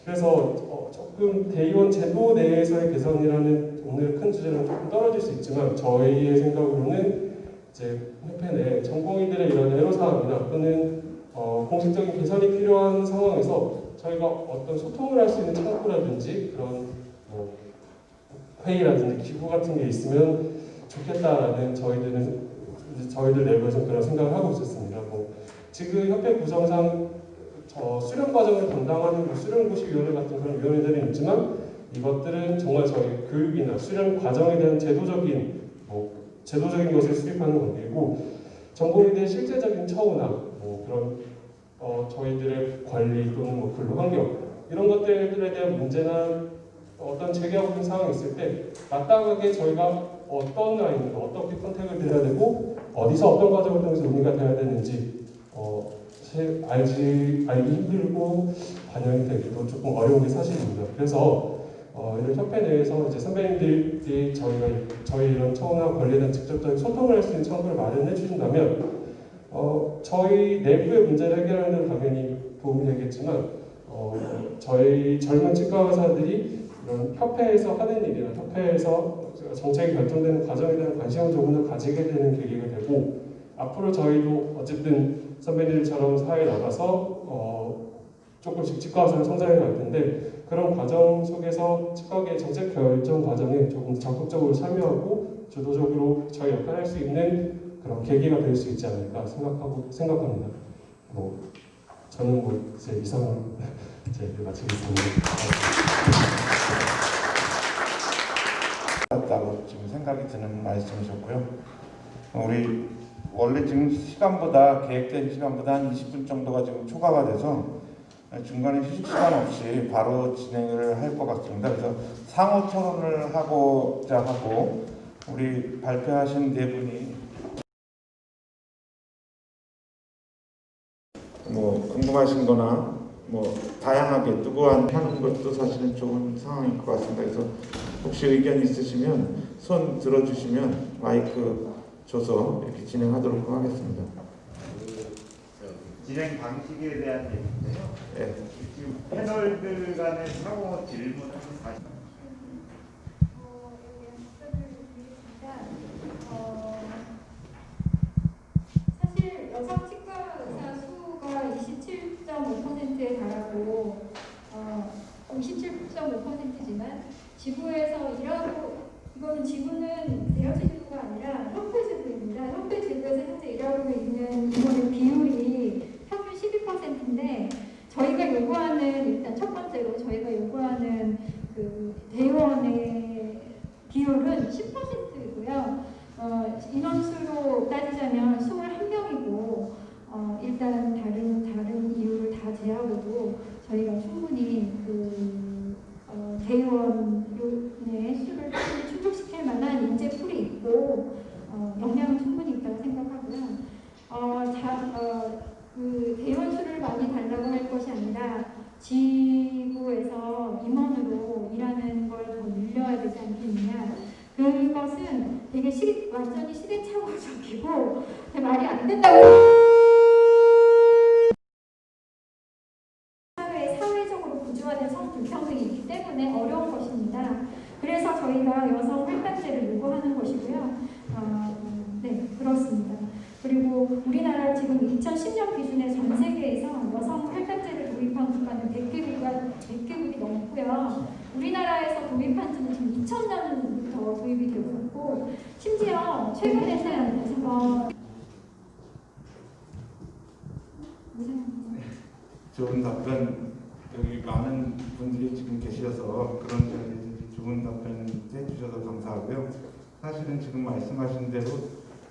K: 그래서 조금 대의원 제도 내에서의 개선이라는 오늘 큰 주제는 조금 떨어질 수 있지만 저희의 생각으로는 이제 협회 내 전공의들의 이런 애로사항이나 또는 공식적인 개선이 필요한 상황에서 저희가 어떤 소통을 할 수 있는 창구라든지 그런 뭐 회의라든지 기구 같은 게 있으면 좋겠다라는 저희들 내부에서 그런 생각을 하고 있었습니다. 지금 협회 구성상 수련 과정을 담당하는 수련고시위원회 같은 그런 위원회들이 있지만 이것들은 정말 저희 교육이나 수련 과정에 대한 제도적인 것을 수립하는 관계이고 전공의들의 실제적인 처우나 그런 저희들의 관리 또는 근로 환경 이런 것들에 대한 문제나 어떤 제기하고 있는 상황이 있을 때 마땅하게 저희가 어떤 라인으로 어떻게 선택을 드려야 되고 어디서 어떤 과정을 통해서 논의가 돼야 되는지 사실 알기 힘들고 반영이 되기도 조금 어려운 게 사실입니다. 그래서 이런 협회 내에서 이제 선배님들이 저희 이런 처우나 권리에 대한 직접적인 소통을 할 수 있는 창구를 마련해 주신다면 저희 내부의 문제를 해결하는 데 당연히 도움이 되겠지만 저희 젊은 치과 의사들이 이런 협회에서 하는 일이나 협회에서 정책이 결정되는 과정에 대한 관심을 조금 더 가지게 되는 계기가 되고 앞으로 저희도 어쨌든 선배님들처럼 사회에 나가서 조금씩 치과 의사로 성장해 갈 텐데 그런 과정 속에서 치과계 정책 결정 과정에 조금 적극적으로 참여하고 주도적으로 저희 역할을 할 수 있는 그런 계기가 될 수 있지 않을까 생각합니다. 저는 제 이상으로 제 얘기를 마치겠습니다.
G: 같다고 지금 생각이 드는 말씀이셨고요. 우리 원래 지금 시간보다 계획된 시간보다 한 20분 정도가 지금 초과가 돼서 중간에 휴식 시간 없이 바로 진행을 할 것 같습니다. 그래서 상호 토론을 하고자 하고 우리 발표하신 네 분이 궁금하신 거나 다양하게 누구한 하는 것도 사실은 좋은 상황일 것 같습니다. 그래서 혹시 의견 있으시면 손 들어주시면 마이크 줘서 이렇게 진행하도록 하겠습니다.
D: 진행 방식에 대한 얘기인데요.
G: 네.
D: 지금 패널들 간의 상호 질문을 다시
H: 사실 여성 치과 의사 수가 27.5%에 달하고 27.5%지만 지부에서 일하고 이거는 지부는 대여시 제도가 아니라 협회 제도입니다. 협회 제도에서 현재 일하고 있는 인원의 비율이 평균 12%인데 저희가 요구하는 일단 첫 번째로 저희가 요구하는 그 대의원의 비율은 10%이고요. 인원수로 따지자면 21명이고 일단 다른 이유를 다 제하고도 저희가 충분히 대의원의 수를 충족시킬 만한 인재풀이 있고 역량은 충분히 있다고 생각하고요. 대의원 수를 많이 달라고 할 것이 아니라 지부에서 임원으로 일하는 걸 더 늘려야 되지 않겠느냐. 그것은 되게 완전히 시대착오적이고 말이 안 된다고 사회적으로 구조화된 성불평등이 있기 때문에 어려운 것입니다. 그래서 저희가 여성 활반제를 요구하는 것이고요. 네, 그렇습니다. 그리고 우리나라 지금 2010년 기준에 전 세계에서 여성 활반제를 도입한 국가는 100개국이 넘고요. 우리나라에서 도입한 2000년부터 도입이 되고 있고 심지어 최근에는 제가
G: 좋은 답변, 여기 많은 분들이 지금 계셔서 그런 자리에 좋은 답변 해주셔서 감사하고요. 사실은 지금 말씀하신 대로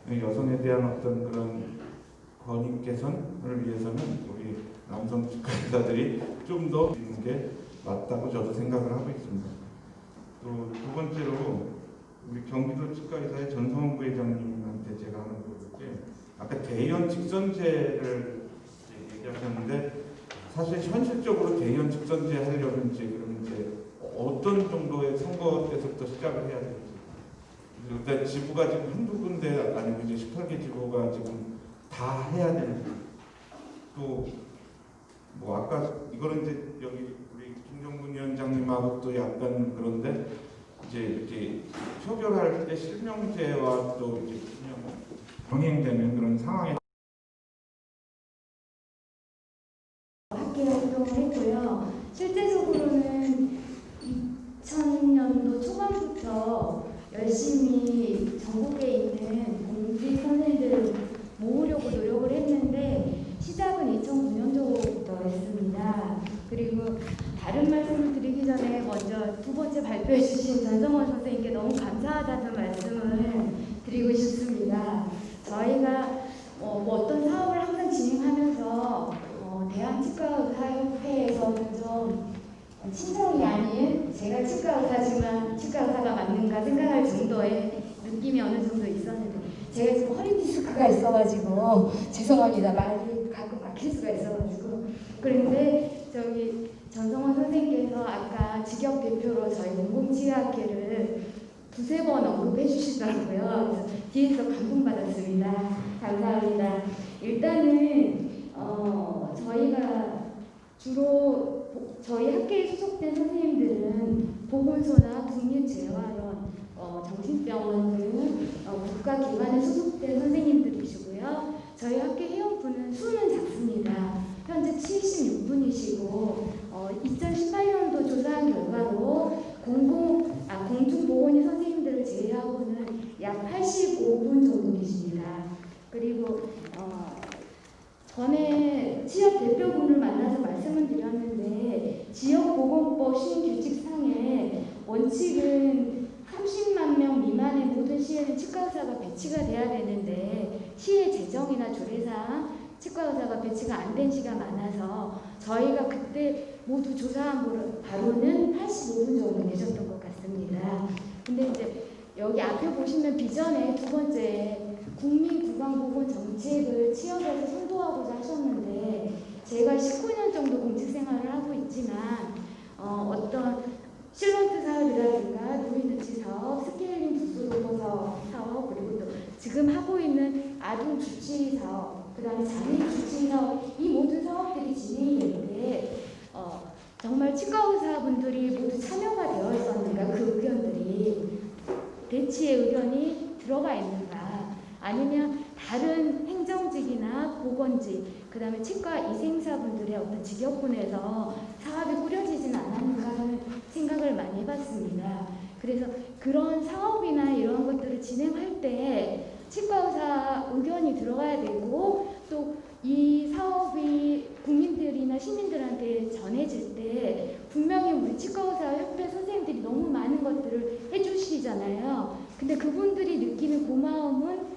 G: 여성에 대한 어떤 그런 권익 개선을 위해서는 우리 남성 치과의사들이 좀 더 있는 게 맞다고 저도 생각을 하고 있습니다. 또 두 번째로 우리 경기도 치과의사의 전성원 부회장님한테 제가 하는 거였는데, 아까 대의원 직선제를 얘기하셨는데, 사실 현실적으로 대의원 직선제 하려면 이제 어떤 정도의 선거 때부터 시작을 해야 될지. 일단 지부가 지금 한두 군데 아니고 이제 18개 지부가 지금 다 해야 되는지. 또 뭐 아까 이거는 이제 여기 우리 김정근 위원장님하고 또 약간 그런데 이제 이렇게 표결할 때 실명제와 또 이제 병행되는 그런 상황에
L: 학계 활동을 했고요. 실제적으로는 2000년도 초반부터 열심히 전국에 있는 공직 선생님들을 모으려고 노력을 했는데 시작은 2009년도부터 했습니다. 그리고 다른 말씀을 드리기 전에 먼저 두 번째 발표해 주신 전성원 선생님께 너무 감사하다는 말씀을 드리고 싶습니다. 저희가 어떤 사업을 항상 진행하면서 대한치과의사협회에서는 좀 친정이 아닌 제가 치과의사지만 치과의사가 맞는가 생각할 정도의 느낌이 어느 정도 있었는데 제가 지금 허리 디스크가 있어가지고 죄송합니다. 말이 가끔 막힐 수가 있어가지고 그런데 저기 전성원 선생님께서 아까 직역 대표로 저희 공공치료학회를 두세 번 언급해 주시더라고요. 그래서 뒤에서 감동받았습니다. 감사합니다. 일단은 저희가 주로 저희 학계에 소속된 선생님들은 보건소나 국립재활원, 정신병원 등 국가기관에 소속된 선생님들이시고요. 저희 학계 회원분은 수는 작습니다. 현재 76분이시고 2018년도 조사한 결과로 공중보건의 선생님들을 제외하고는 약 85분 정도 계십니다. 그리고 전에 취업 대표분을 만나서 말씀을 드렸는데 지역보건법 신규칙상의 원칙은 30만 명 미만의 모든 시에는 치과의사가 배치가 돼야 되는데 시의 재정이나 조례상 치과의사가 배치가 안 된 시가 많아서 저희가 그때 모두 조사한 바로는 85분 정도 되셨던 것 같습니다. 근데 이제 여기 앞에 보시면 비전의 두 번째 국민구강보건 정책을 취업에서 선도하고자 하셨는데 제가 19년 정도 공직생활을 하고 있지만 어떤 실런트 사업이라든가 노인조치 사업, 스케일링 부스로버 사업 그리고 또 지금 하고 있는 아동 주치 사업, 그 다음에 장애인 주치 사업 이 모든 사업들이 진행이 될 때 정말 치과의사분들이 모두 참여가 되어 있었는가 그 의견들이 배치의 의견이 들어가 있는가 아니면 다른 행정직이나 보건직 그 다음에 치과 이생사분들의 어떤 직역군에서 사업이 꾸려지진 않았는가 하는 생각을 많이 해봤습니다. 그래서 그런 사업이나 이런 것들을 진행할 때 치과의사 의견이 들어가야 되고 또 이 사업이 국민들이나 시민들한테 전해질 때 분명히 우리 치과의사 협회 선생님들이 너무 많은 것들을 해주시잖아요. 근데 그분들이 느끼는 고마움은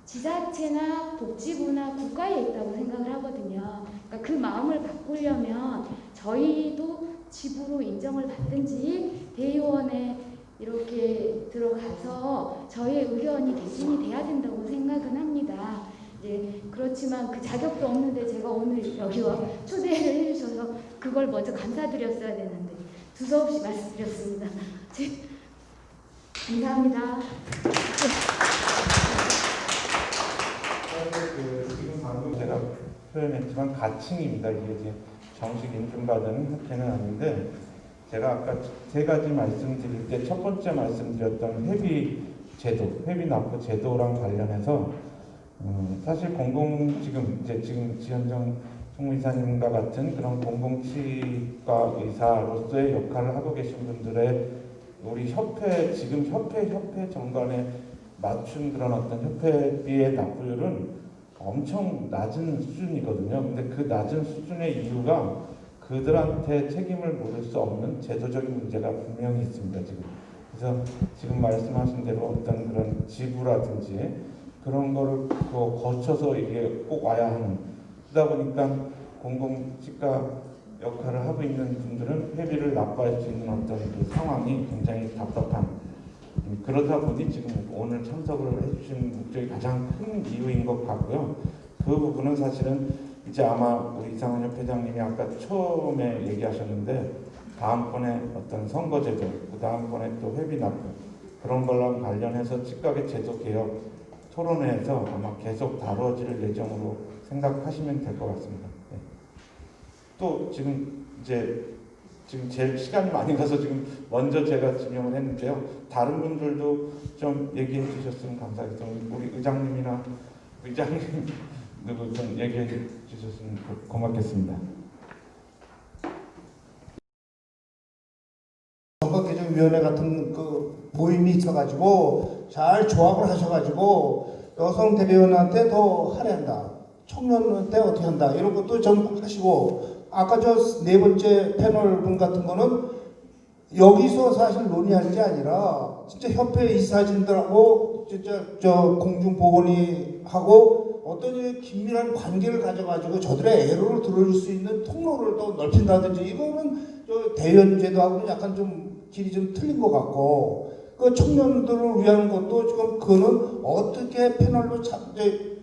L: 지자체나 복지부나 국가에 있다고 생각을 하거든요. 그러니까 그 마음을 바꾸려면 저희도 지부로 인정을 받든지 대의원에 이렇게 들어가서 저희의 의견이 개진이 돼야 된다고 생각은 합니다. 이제 그렇지만 그 자격도 없는데 제가 오늘 여기 와 초대를 해주셔서 그걸 먼저 감사드렸어야 되는데 두서없이 말씀드렸습니다. 감사합니다.
G: 지금 방금 제가 표현했지만 가칭입니다. 이게 이제 정식 인증받은 학회는 아닌데 제가 아까 세 가지 말씀드릴 때 첫 번째 말씀드렸던 회비 제도, 회비 납부 제도랑 관련해서 사실 지금 지현정 총무이사님과 같은 그런 공공치과 의사로서의 역할을 하고 계신 분들의 우리 협회 지금 협회 정관에 맞춘 그런 어떤 협회비의 납부율은 엄청 낮은 수준이거든요. 근데 그 낮은 수준의 이유가 그들한테 책임을 물을 수 없는 제도적인 문제가 분명히 있습니다. 그래서 지금 말씀하신 대로 어떤 그런 지부라든지 그런 거를 거쳐서 이게 꼭 와야 하는, 그러다 보니까 공공지가 역할을 하고 있는 분들은 회비를 납부할 수 있는 어떤 그 상황이 굉장히 답답한, 그러다 보니 지금 오늘 참석을 해주신 목적이 가장 큰 이유인 것 같고요. 그 부분은 사실은 이제 아마 우리 이상은 협회장님이 아까 처음에 얘기하셨는데 다음번에 어떤 선거제도, 그 다음번에 또 회비 납부 그런 걸랑 관련해서 치과의 제도 개혁 토론회에서 아마 계속 다뤄질 예정으로 생각하시면 될 것 같습니다. 네. 또 지금 제일 시간이 많이 가서 지금 먼저 제가 지명을 했는데요. 다른 분들도 좀 얘기해 주셨으면 감사하겠습니다. 우리 의장님이나 의장님 누구 좀 얘기해 주셨으면 고맙겠습니다.
F: 선거개정위원회 같은 그 모임이 있어가지고 잘 조합을 하셔가지고 여성 대리원한테 더 할애한다, 청년한테 어떻게 한다 이런 것도 좀 하시고, 아까 저 네 번째 패널 분 같은 거는 여기서 사실 논의할 게 아니라 진짜 협회 이사진들하고 진짜 저 공중보건이 하고 어떤 긴밀한 관계를 가져가지고 저들의 애로를 들어줄 수 있는 통로를 더 넓힌다든지, 이거는 저 대연제도하고는 약간 좀 길이 좀 틀린 것 같고, 그 청년들을 위한 것도 지금 그거는 어떻게 패널로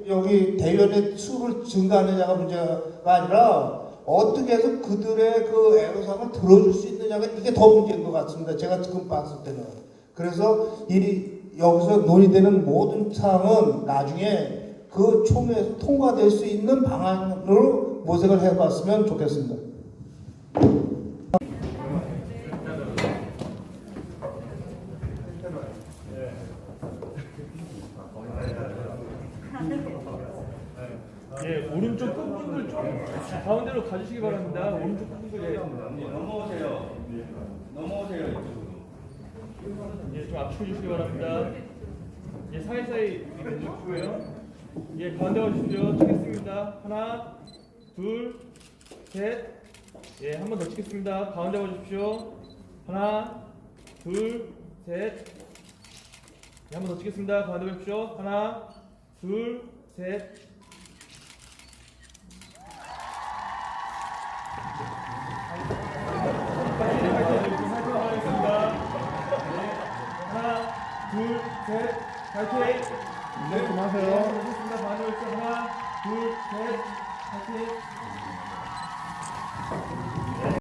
F: 여기 대연의 수를 증가하느냐가 문제가 아니라 어떻게 해서 그들의 그 애로사항을 들어줄 수 있느냐가 이게 더 문제인 것 같습니다. 제가 지금 봤을 때는. 그래서 여기서 논의되는 모든 사항은 나중에 그 총회에서 통과될 수 있는 방안으로 모색을 해봤으면 좋겠습니다.
A: 예, 오른쪽 분들 좀 가운데로 가주시기 바랍니다. 오른쪽 분들 넘어오세요. 넘어오세요. 예, 좀 앞으로 주시기 바랍니다. 예, 사이사이 주고요. 예, 가운데 와주십시오. 치겠습니다. 하나, 둘, 셋. 예, 한 번 더 치겠습니다. 가운데 와주십시오. 하나, 둘, 셋. 예, 한 번 더 치겠습니다. 가운데 와주십시오. 하나, 둘, 셋. 하나, 둘, 셋, 파이팅! 네, 고마워요. 하나, 둘, 셋, 파이팅!